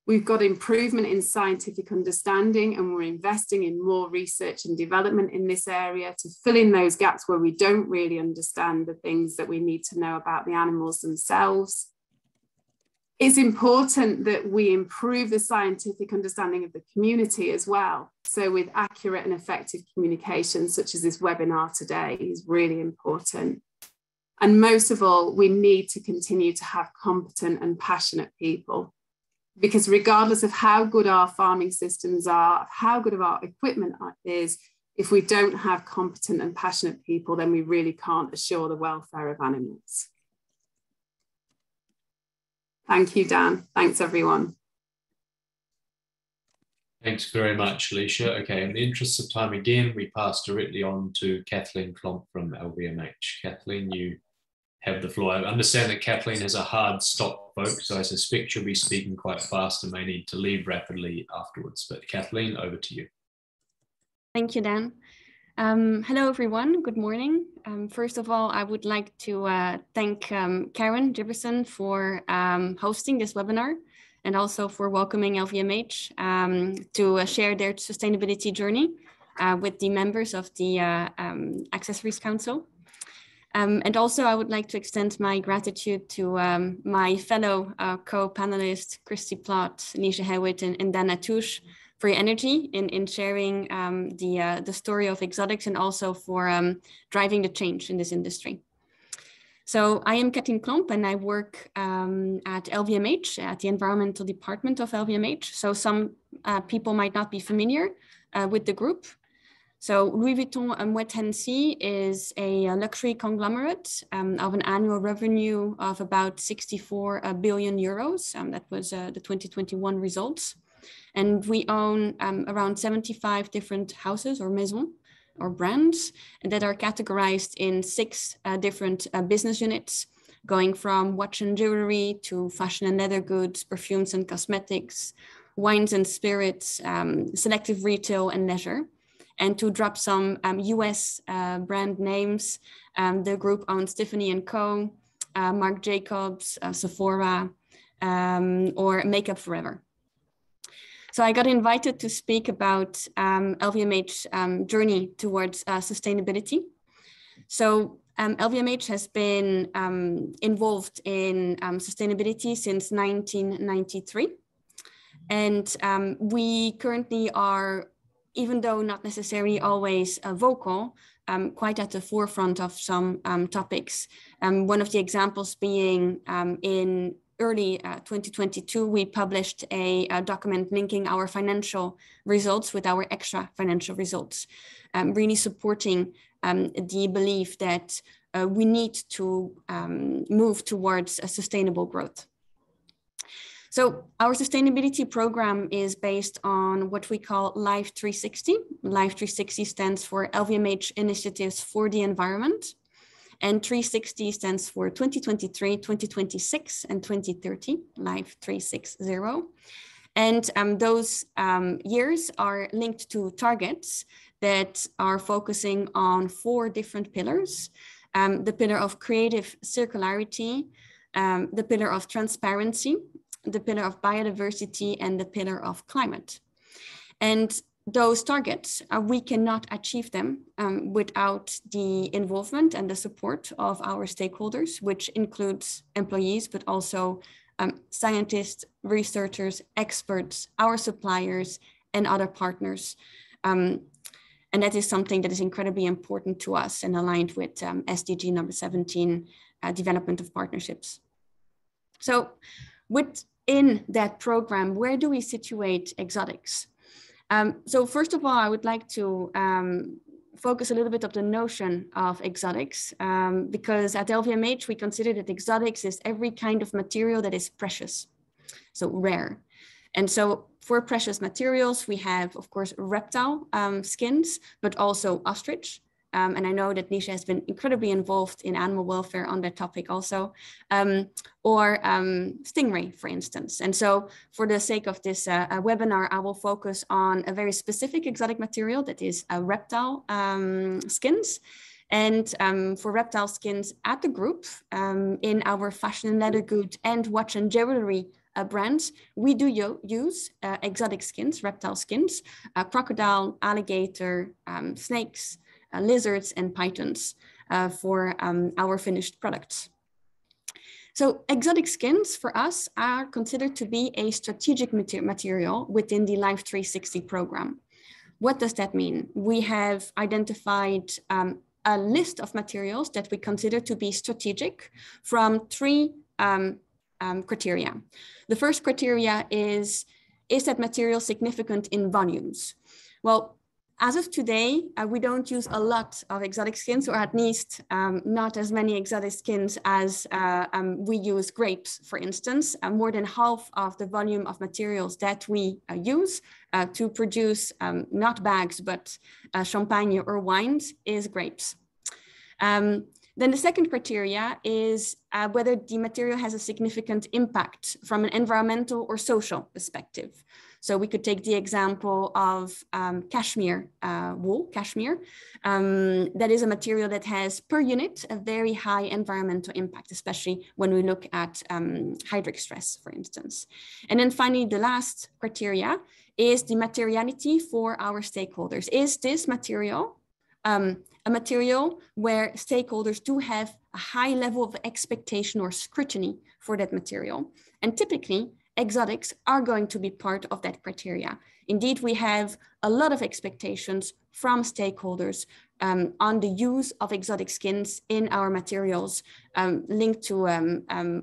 We've got improvement in scientific understanding, and we're investing in more research and development in this area to fill in those gaps where we don't really understand the things that we need to know about the animals themselves. It's important that we improve the scientific understanding of the community as well. So with accurate and effective communication, such as this webinar today, is really important. And most of all, we need to continue to have competent and passionate people, because regardless of how good our farming systems are, how good of our equipment is, if we don't have competent and passionate people, then we really can't assure the welfare of animals. Thank you, Dan. Thanks, everyone. Thanks very much, Leisha. Okay, in the interest of time again, we pass directly on to Cathelijne Klomp from LVMH. Cathelijne, you have the floor. I understand that Cathelijne has a hard stop, folks, so I suspect she'll be speaking quite fast and may need to leave rapidly afterwards. But Cathelijne, over to you. Thank you, Dan. Hello, everyone. Good morning. First of all, I would like to thank Karen Giberson for hosting this webinar and also for welcoming LVMH to share their sustainability journey with the members of the Accessories Council. And also, I would like to extend my gratitude to my fellow co-panelists, Christy Plott, Leisha, Hewitt, and Dan Natusch, for your energy in sharing the story of exotics and also for driving the change in this industry. So I am Cathelijne Klomp and I work at LVMH, at the environmental department of LVMH. So some people might not be familiar with the group. So Louis Vuitton and Moet Hennessy is a luxury conglomerate of an annual revenue of about 64 billion euros. That was the 2021 results. And we own around 75 different houses or maisons or brands that are categorized in 6 different business units, going from watch and jewelry to fashion and leather goods, perfumes and cosmetics, wines and spirits, selective retail and leisure. And to drop some US brand names, the group owns Tiffany & Co., Marc Jacobs, Sephora, or Makeup Forever. So I got invited to speak about LVMH's journey towards sustainability. So LVMH has been involved in sustainability since 1993. And we currently are, even though not necessarily always vocal, quite at the forefront of some topics. One of the examples being in early 2022, we published a document linking our financial results with our extra financial results, really supporting the belief that we need to move towards a sustainable growth. So our sustainability program is based on what we call Life 360. Life 360 stands for LVMH Initiatives for the Environment. And 360 stands for 2023, 2026, and 2030, Life 360. And those years are linked to targets that are focusing on 4 different pillars. The pillar of creative circularity, the pillar of transparency, the pillar of biodiversity, and the pillar of climate. And those targets, we cannot achieve them without the involvement and the support of our stakeholders, which includes employees, but also scientists, researchers, experts, our suppliers, and other partners. And that is something that is incredibly important to us and aligned with SDG number 17, development of partnerships. So within that program, where do we situate exotics? So first of all, I would like to focus a little bit of the notion of exotics, because at LVMH, we consider that exotics is every kind of material that is precious, so rare. And so for precious materials, we have, of course, reptile skins, but also ostrich, and I know that Leisha has been incredibly involved in animal welfare on that topic also, or stingray, for instance. And so for the sake of this webinar, I will focus on a very specific exotic material that is reptile skins. And for reptile skins at the group, in our fashion and leather good and watch and jewelry brands, we do use exotic skins, reptile skins, crocodile, alligator, snakes, lizards, and pythons for our finished products. So exotic skins for us are considered to be a strategic material within the Life 360 program. What does that mean? We have identified a list of materials that we consider to be strategic from three criteria. The first criteria is that material significant in volumes? Well, as of today, we don't use a lot of exotic skins, or at least not as many exotic skins as we use grapes, for instance. More than half of the volume of materials that we use to produce not bags, but champagne or wines is grapes. Then the second criteria is whether the material has a significant impact from an environmental or social perspective. So we could take the example of cashmere, wool, cashmere. That is a material that has per unit a very high environmental impact, especially when we look at hydric stress, for instance. And then finally, the last criteria is the materiality for our stakeholders. Is this material a material where stakeholders do have a high level of expectation or scrutiny for that material? And typically, exotics are going to be part of that criteria. Indeed, we have a lot of expectations from stakeholders on the use of exotic skins in our materials, linked to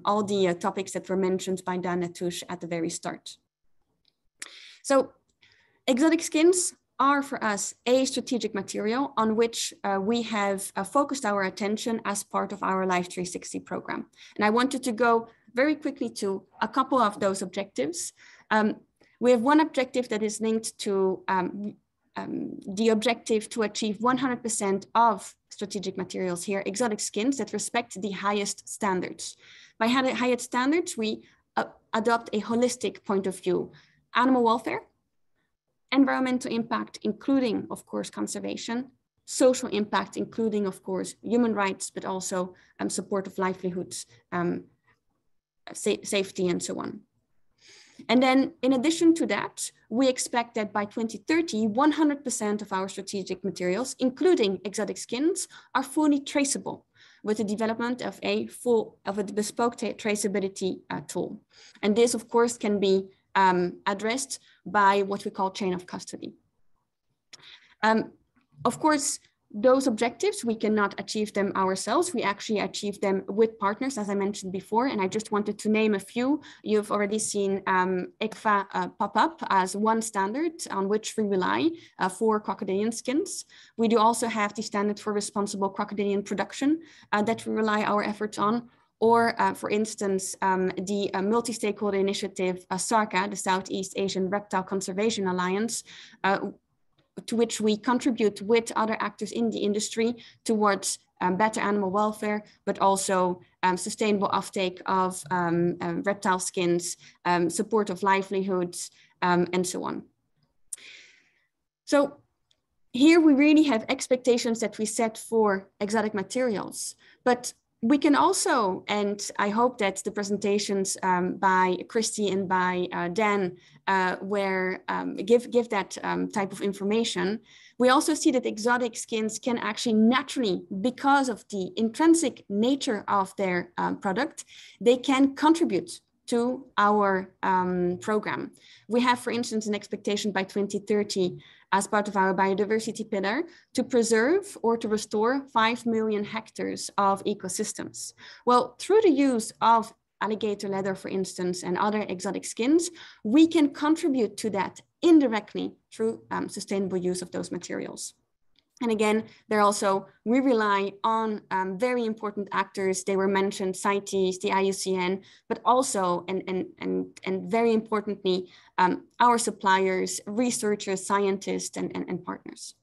all the topics that were mentioned by Dan Natusch at the very start. So exotic skins are for us a strategic material on which we have focused our attention as part of our Life 360 program. And I wanted to go very quickly to a couple of those objectives. We have one objective that is linked to the objective to achieve 100% of strategic materials here, exotic skins that respect the highest standards. By highest standards, we adopt a holistic point of view: animal welfare, environmental impact, including, of course, conservation, social impact, including, of course, human rights, but also support of livelihoods, safety, and so on. And then in addition to that, we expect that by 2030, 100% of our strategic materials, including exotic skins, are fully traceable with the development of a bespoke traceability tool. And this, of course, can be addressed by what we call chain of custody. Of course, those objectives, we cannot achieve them ourselves. We actually achieve them with partners, as I mentioned before, and I just wanted to name a few. You've already seen ECFA pop up as one standard on which we rely for crocodilian skins. We do also have the standard for responsible crocodilian production that we rely our efforts on. Or, for instance, the multi-stakeholder initiative, SARCA, the Southeast Asian Reptile Conservation Alliance, to which we contribute with other actors in the industry towards better animal welfare, but also sustainable offtake of reptile skins, support of livelihoods, and so on. So here we really have expectations that we set for exotic materials, but we can also, and I hope that the presentations by Christy and by Dan give that type of information. We also see that exotic skins can actually naturally, because of the intrinsic nature of their product, they can contribute to our program. We have, for instance, an expectation by 2030 as part of our biodiversity pillar to preserve or to restore 5 million hectares of ecosystems. Well, through the use of alligator leather, for instance, and other exotic skins, we can contribute to that indirectly through sustainable use of those materials. And again, there also, we rely on very important actors. They were mentioned, CITES, the IUCN, but also, and very importantly, our suppliers, researchers, scientists, and partners.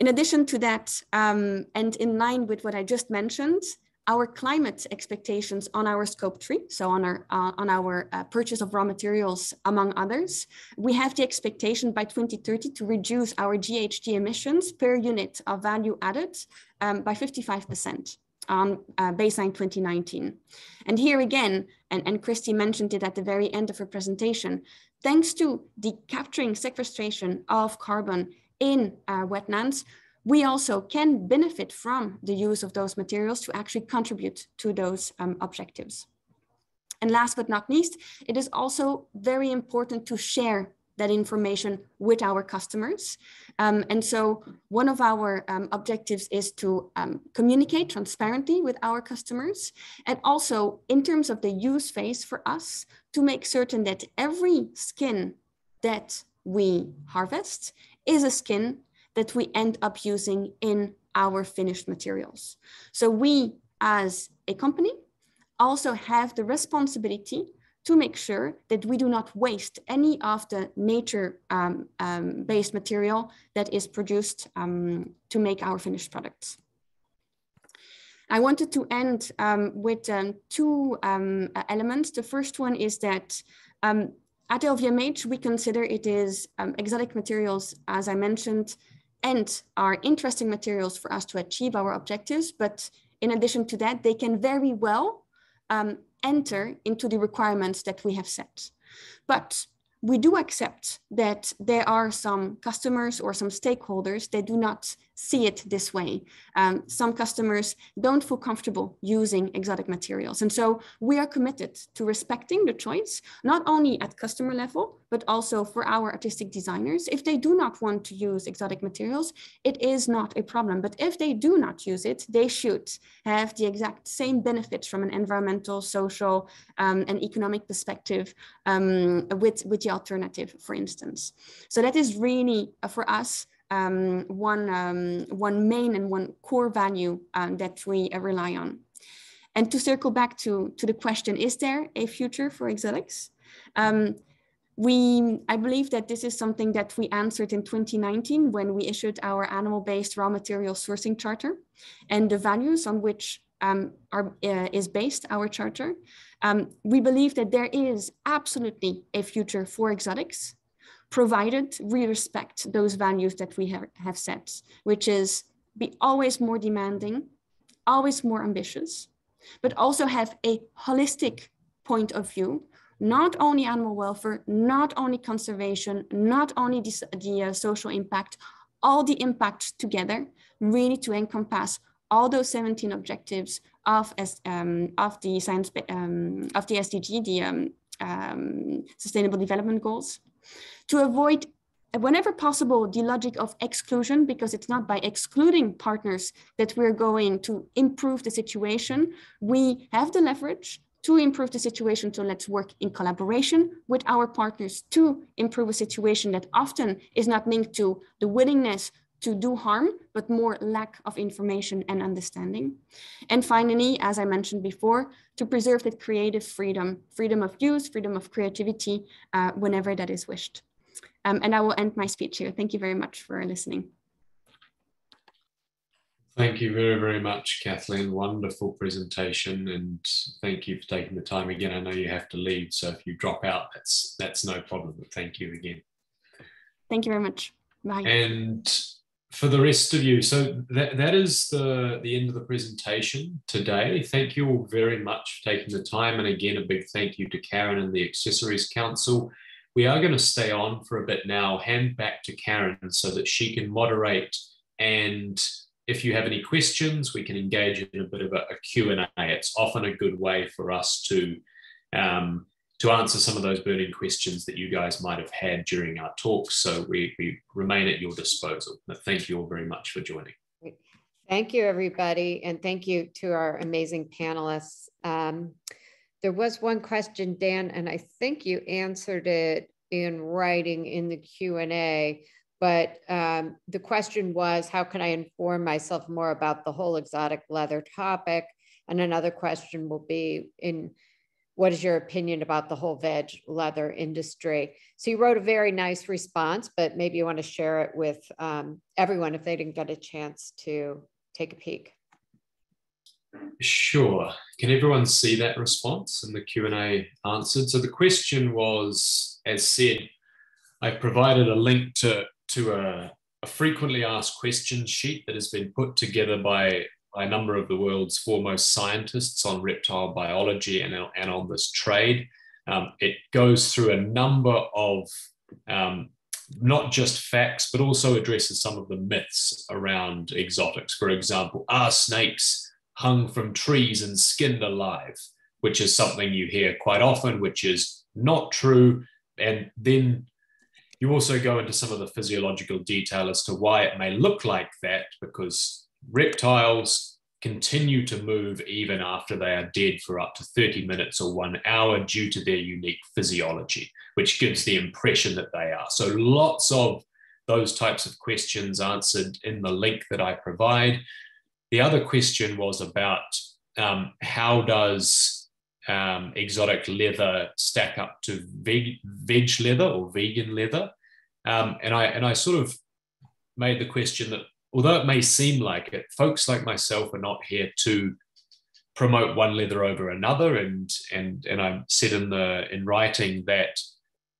In addition to that, and in line with what I just mentioned, our climate expectations on our scope 3, so on our purchase of raw materials, among others, we have the expectation by 2030 to reduce our GHG emissions per unit of value added by 55% on baseline 2019. And here again, and Christy mentioned it at the very end of her presentation, thanks to the capturing sequestration of carbon in wetlands, we also can benefit from the use of those materials to actually contribute to those objectives. And last but not least, it is also very important to share that information with our customers. And so one of our objectives is to communicate transparently with our customers, and also in terms of the use phase for us to make certain that every skin that we harvest is a skin that we end up using in our finished materials. So we, as a company, also have the responsibility to make sure that we do not waste any of the nature-based material that is produced to make our finished products. I wanted to end with two elements. The first one is that at LVMH, we consider it is exotic materials, as I mentioned, and are interesting materials for us to achieve our objectives. But in addition to that, they can very well enter into the requirements that we have set. But we do accept that there are some customers or some stakeholders that do not see it this way. Some customers don't feel comfortable using exotic materials. And so we are committed to respecting the choice, not only at customer level, but also for our artistic designers. If they do not want to use exotic materials, it is not a problem. But if they do not use it, they should have the exact same benefits from an environmental, social, and economic perspective with the alternative, for instance. So that is really, for us, one main and one core value that we rely on. And to circle back to the question, is there a future for exotics? I believe that this is something that we answered in 2019 when we issued our animal-based raw material sourcing charter, and the values on which is based our charter. We believe that there is absolutely a future for exotics, provided we respect those values that we have set, which is be always more demanding, always more ambitious, but also have a holistic point of view, not only animal welfare, not only conservation, not only the social impact, all the impacts together, really to encompass all those 17 objectives of the SDG, the Sustainable Development Goals, to avoid, whenever possible, the logic of exclusion, because it's not by excluding partners that we're going to improve the situation. We have the leverage to improve the situation, so let's work in collaboration with our partners to improve a situation that often is not linked to the willingness to do harm, but more lack of information and understanding. And finally, as I mentioned before, to preserve that creative freedom, freedom of use, freedom of creativity, whenever that is wished. And I will end my speech here. Thank you very much for listening. Thank you very, very much, Cathelijne. Wonderful presentation, and thank you for taking the time again. I know you have to leave, so if you drop out, that's no problem, but thank you again. Thank you very much. Bye. And for the rest of you, so that is the end of the presentation today. Thank you all very much for taking the time, and again, a big thank you to Karen and the Accessories Council. We are going to stay on for a bit now, hand back to Karen so that she can moderate, and if you have any questions, we can engage in a bit of a Q&A. It's often a good way for us to answer some of those burning questions that you guys might have had during our talks. So we remain at your disposal. But thank you all very much for joining. Thank you, everybody. And thank you to our amazing panelists. There was one question, Dan, and I think you answered it in writing in the Q&A, but the question was, how can I inform myself more about the whole exotic leather topic? And another question will be, what is your opinion about the whole veg leather industry? So you wrote a very nice response, but maybe you want to share it with everyone if they didn't get a chance to take a peek. Sure. Can everyone see that response and the Q&A answered? So the question was, as said, I provided a link to a frequently asked questions sheet that has been put together by a number of the world's foremost scientists on reptile biology and on this trade. It goes through a number of not just facts, but also addresses some of the myths around exotics. For example, are snakes hung from trees and skinned alive, which is something you hear quite often, which is not true. And then you also go into some of the physiological detail as to why it may look like that, because reptiles continue to move even after they are dead for up to 30 minutes or 1 hour due to their unique physiology, which gives the impression that they are. So lots of those types of questions answered in the link that I provide. The other question was about how does exotic leather stack up to veg leather or vegan leather? And I sort of made the question that although it may seem like it, folks like myself are not here to promote one leather over another. And I said in writing that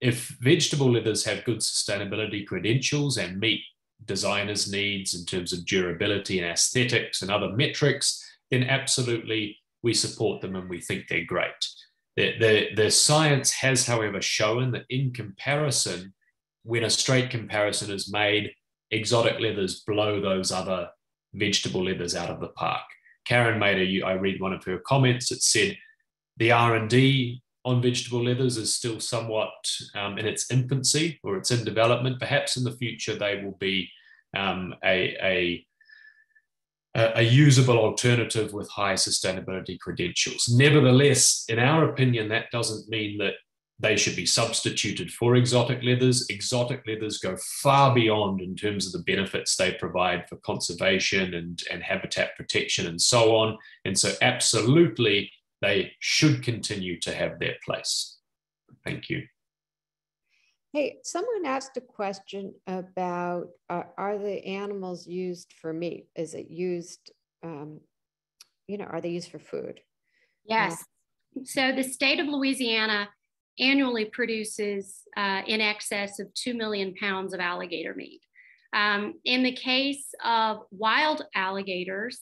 if vegetable leathers have good sustainability credentials and meet designers' needs in terms of durability and aesthetics and other metrics, then absolutely we support them and we think they're great. The science has, however, shown that in comparison, when a straight comparison is made, exotic leathers blow those other vegetable leathers out of the park. Karen I read one of her comments that said the R&D on vegetable leathers is still somewhat in its infancy, or it's in development. Perhaps in the future they will be a usable alternative with high sustainability credentials. Nevertheless, in our opinion, that doesn't mean that they should be substituted for exotic leathers. Exotic leathers go far beyond in terms of the benefits they provide for conservation and habitat protection and so on. And so absolutely, they should continue to have their place. Thank you. Hey, someone asked a question about, are the animals used for meat? Is it used, are they used for food? Yes. So the state of Louisiana annually produces in excess of 2 million pounds of alligator meat. In the case of wild alligators,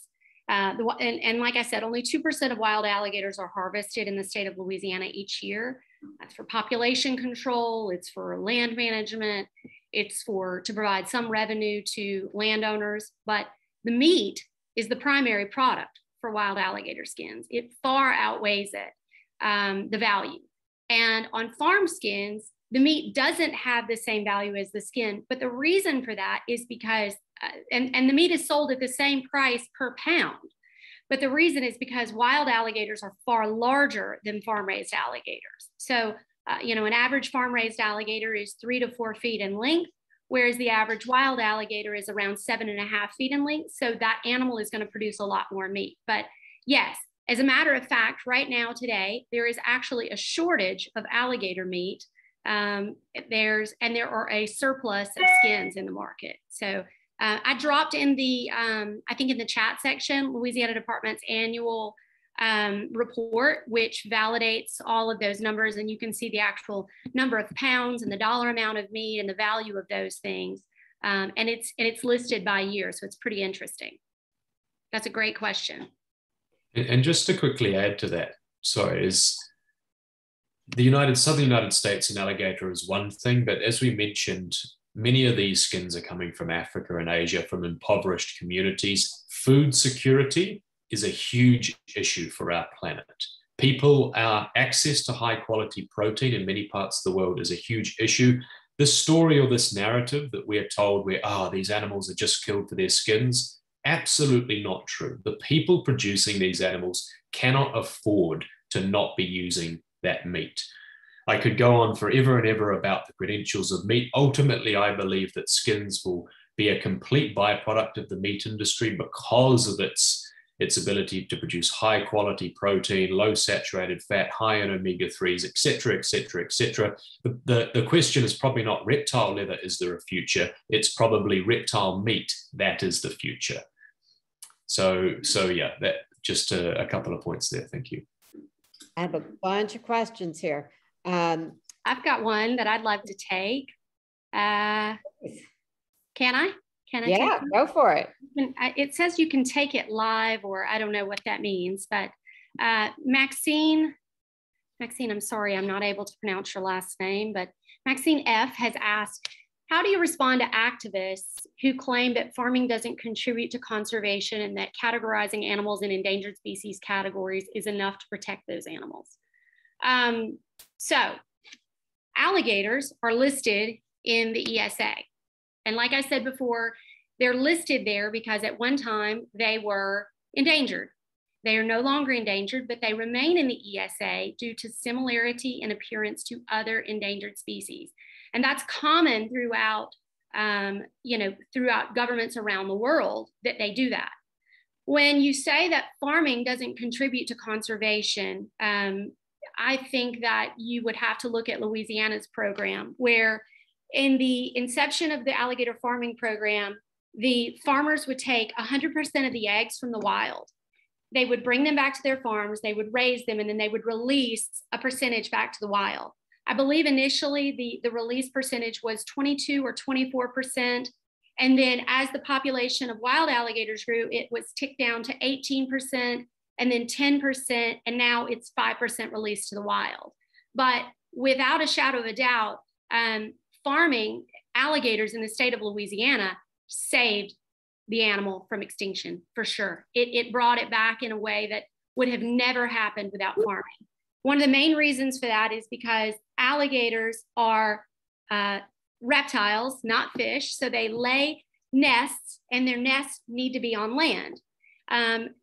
and like I said, only 2% of wild alligators are harvested in the state of Louisiana each year. That's for population control, it's for land management, it's to provide some revenue to landowners, but the meat is the primary product for wild alligator skins. It far outweighs it, the value. And on farm skins, the meat doesn't have the same value as the skin. But the reason for that is because, and the meat is sold at the same price per pound. But the reason is because wild alligators are far larger than farm-raised alligators. So, an average farm-raised alligator is 3 to 4 feet in length, whereas the average wild alligator is around 7.5 feet in length. So that animal is going to produce a lot more meat. But yes, as a matter of fact, right now today, there is actually a shortage of alligator meat. There are a surplus of skins in the market. So I dropped in the, I think in the chat section, Louisiana Department's annual report, which validates all of those numbers. And you can see the actual number of pounds and the dollar amount of meat and the value of those things. And it's listed by year. So it's pretty interesting. That's a great question. And just to quickly add to that, is the southern United States and alligator is one thing, but as we mentioned, many of these skins are coming from Africa and Asia, from impoverished communities. Food security is a huge issue for our planet. Access to high quality protein in many parts of the world is a huge issue. This story or this narrative that we are told where, these animals are just killed for their skins, absolutely not true. The people producing these animals cannot afford to not be using that meat. I could go on forever and ever about the credentials of meat. Ultimately, I believe that skins will be a complete byproduct of the meat industry because of its its ability to produce high quality protein, low saturated fat, high in omega-3s, et cetera, et cetera, et cetera. The question is probably not reptile leather, is there a future? It's probably reptile meat, that is the future. So yeah, that just a couple of points there. Thank you. I have a bunch of questions here. I've got one that I'd love to take. Can I? Can I? Yeah, go for it. It says you can take it live, or I don't know what that means, but Maxine, I'm sorry, I'm not able to pronounce your last name, but Maxine F has asked, how do you respond to activists who claim that farming doesn't contribute to conservation and that categorizing animals in endangered species categories is enough to protect those animals? So alligators are listed in the ESA. And like I said before, they're listed there because at one time they were endangered. They are no longer endangered, but they remain in the ESA due to similarity in appearance to other endangered species. And that's common throughout, throughout governments around the world that they do that. When you say that farming doesn't contribute to conservation, I think that you would have to look at Louisiana's program, where in the inception of the alligator farming program, the farmers would take 100% of the eggs from the wild. They would bring them back to their farms, they would raise them, and then they would release a percentage back to the wild. I believe initially the release percentage was 22 or 24. And then as the population of wild alligators grew, it was ticked down to 18% and then 10. And now it's 5% released to the wild. But without a shadow of a doubt, farming alligators in the state of Louisiana saved the animal from extinction for sure. It brought it back in a way that would have never happened without farming. One of the main reasons for that is because alligators are reptiles, not fish. So they lay nests, and their nests need to be on land.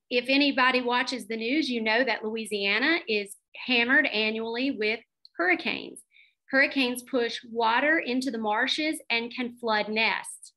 If anybody watches the news, you know that Louisiana is hammered annually with hurricanes. Hurricanes push water into the marshes and can flood nests.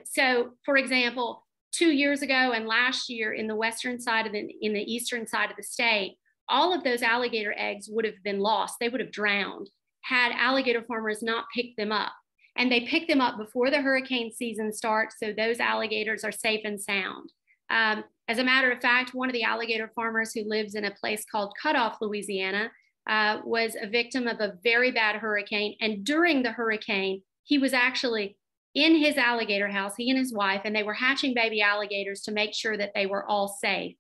So, for example, 2 years ago and last year in the western side of in the eastern side of the state, all of those alligator eggs would have been lost. They would have drowned had alligator farmers not picked them up. And they picked them up before the hurricane season starts, so those alligators are safe and sound. As a matter of fact, one of the alligator farmers who lives in a place called Cutoff, Louisiana, was a victim of a very bad hurricane. And during the hurricane, he was actually in his alligator house, he and his wife, and they were hatching baby alligators to make sure that they were all safe.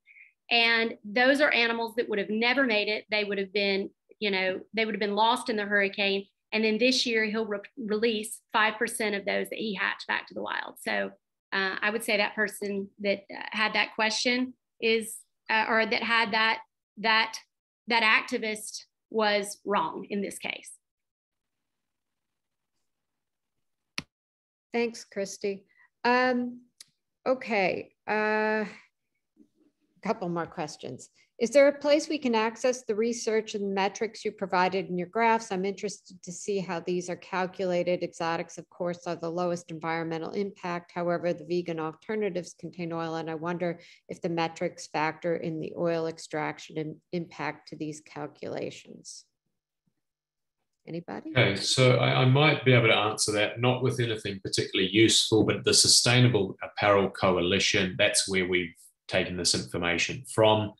And those are animals that would have never made it. They would have been, they would have been lost in the hurricane. And then this year he'll release 5% of those that he hatched back to the wild. So I would say that person that had that question is, or that had that activist was wrong in this case. Thanks, Christy. Okay, couple more questions. Is there a place we can access the research and metrics you provided in your graphs? I'm interested to see how these are calculated. Exotics, of course, are the lowest environmental impact. However, the vegan alternatives contain oil, and I wonder if the metrics factor in the oil extraction and impact to these calculations. Anybody? Okay, so I might be able to answer that, not with anything particularly useful, but the Sustainable Apparel Coalition, that's where we've taken this information from.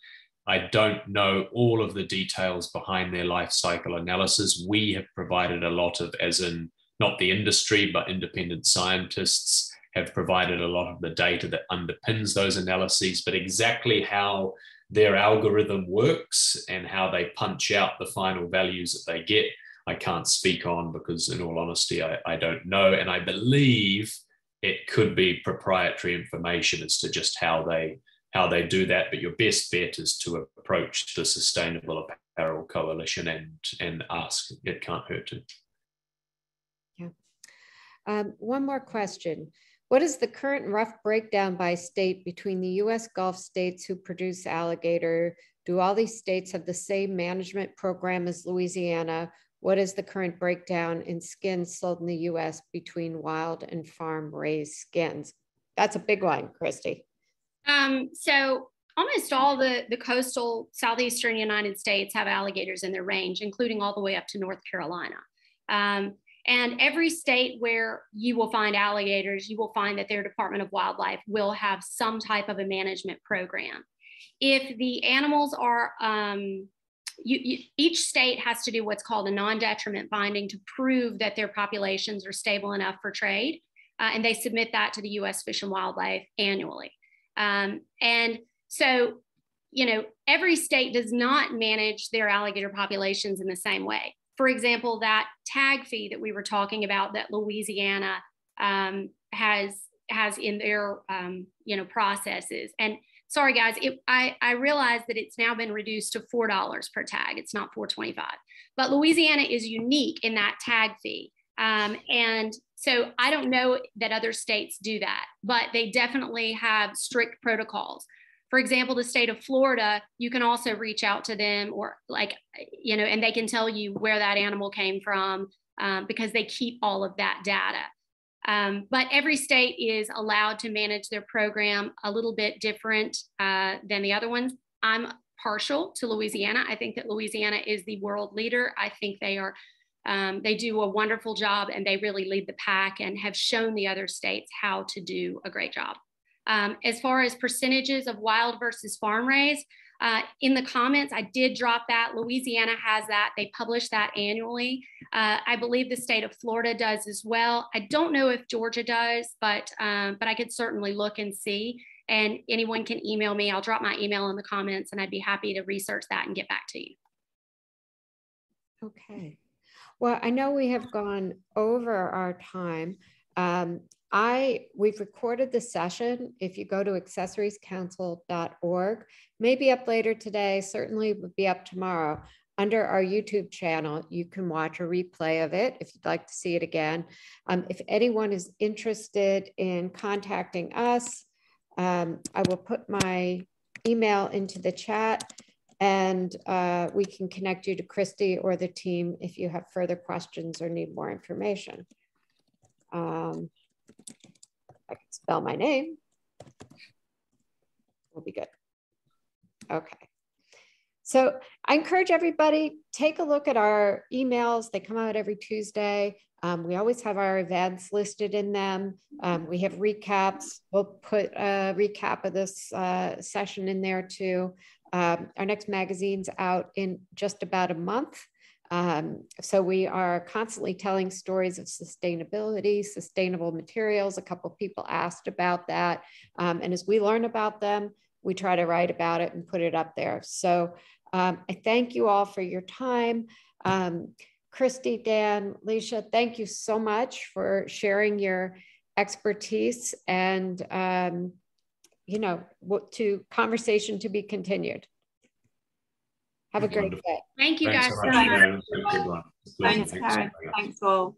I don't know all of the details behind their life cycle analysis. We have provided a lot of, as in not the industry, but independent scientists have provided a lot of the data that underpins those analyses, but exactly how their algorithm works and how they punch out the final values that they get, I can't speak on, because in all honesty, I don't know. And I believe it could be proprietary information as to just how they do that. But your best bet is to approach the Sustainable Apparel Coalition and ask. It can't hurt to. Yeah. One more question. What is the current rough breakdown by state between the US Gulf states who produce alligator? Do all these states have the same management program as Louisiana? What is the current breakdown in skins sold in the US between wild and farm raised skins? That's a big one, Christy. So almost all the coastal southeastern United States have alligators in their range, including all the way up to North Carolina. And every state where you will find alligators, you will find that their Department of Wildlife will have some type of a management program. If the animals are, each state has to do what's called a non-detriment finding to prove that their populations are stable enough for trade. And they submit that to the U.S. Fish and Wildlife annually. And so, you know, every state does not manage their alligator populations in the same way. For example, that tag fee that we were talking about that Louisiana has in their, you know, processes. And sorry, guys, I realize that it's now been reduced to $4 per tag. It's not $4.25. But Louisiana is unique in that tag fee. And so I don't know that other states do that, but they definitely have strict protocols. For example, the state of Florida, you can also reach out to them or like, you know, and they can tell you where that animal came from because they keep all of that data. But every state is allowed to manage their program a little bit different than the other ones. I'm partial to Louisiana. I think that Louisiana is the world leader. I think they are, they do a wonderful job and they really lead the pack and have shown the other states how to do a great job. As far as percentages of wild versus farm raised, in the comments, I did drop that. Louisiana has that. They publish that annually. I believe the state of Florida does as well. I don't know if Georgia does, but I could certainly look and see. And anyone can email me. I'll drop my email in the comments and I'd be happy to research that and get back to you. Okay. Well, I know we have gone over our time. We've recorded the session. If you go to accessoriescouncil.org, maybe up later today, certainly would be up tomorrow. Under our YouTube channel, you can watch a replay of it if you'd like to see it again. If anyone is interested in contacting us, I will put my email into the chat and we can connect you to Christy or the team if you have further questions or need more information. I can spell my name. We'll be good. Okay. So I encourage everybody, take a look at our emails. They come out every Tuesday. We always have our events listed in them. We have recaps. We'll put a recap of this session in there too. Our next magazine's out in just about a month. So we are constantly telling stories of sustainability, sustainable materials. A couple of people asked about that. And as we learn about them, we try to write about it and put it up there. So I thank you all for your time. Christy, Dan, Leisha, thank you so much for sharing your expertise and, you know, conversation to be continued. Have a great day. Thank you guys so much. much. Thanks, Karen. Thanks all.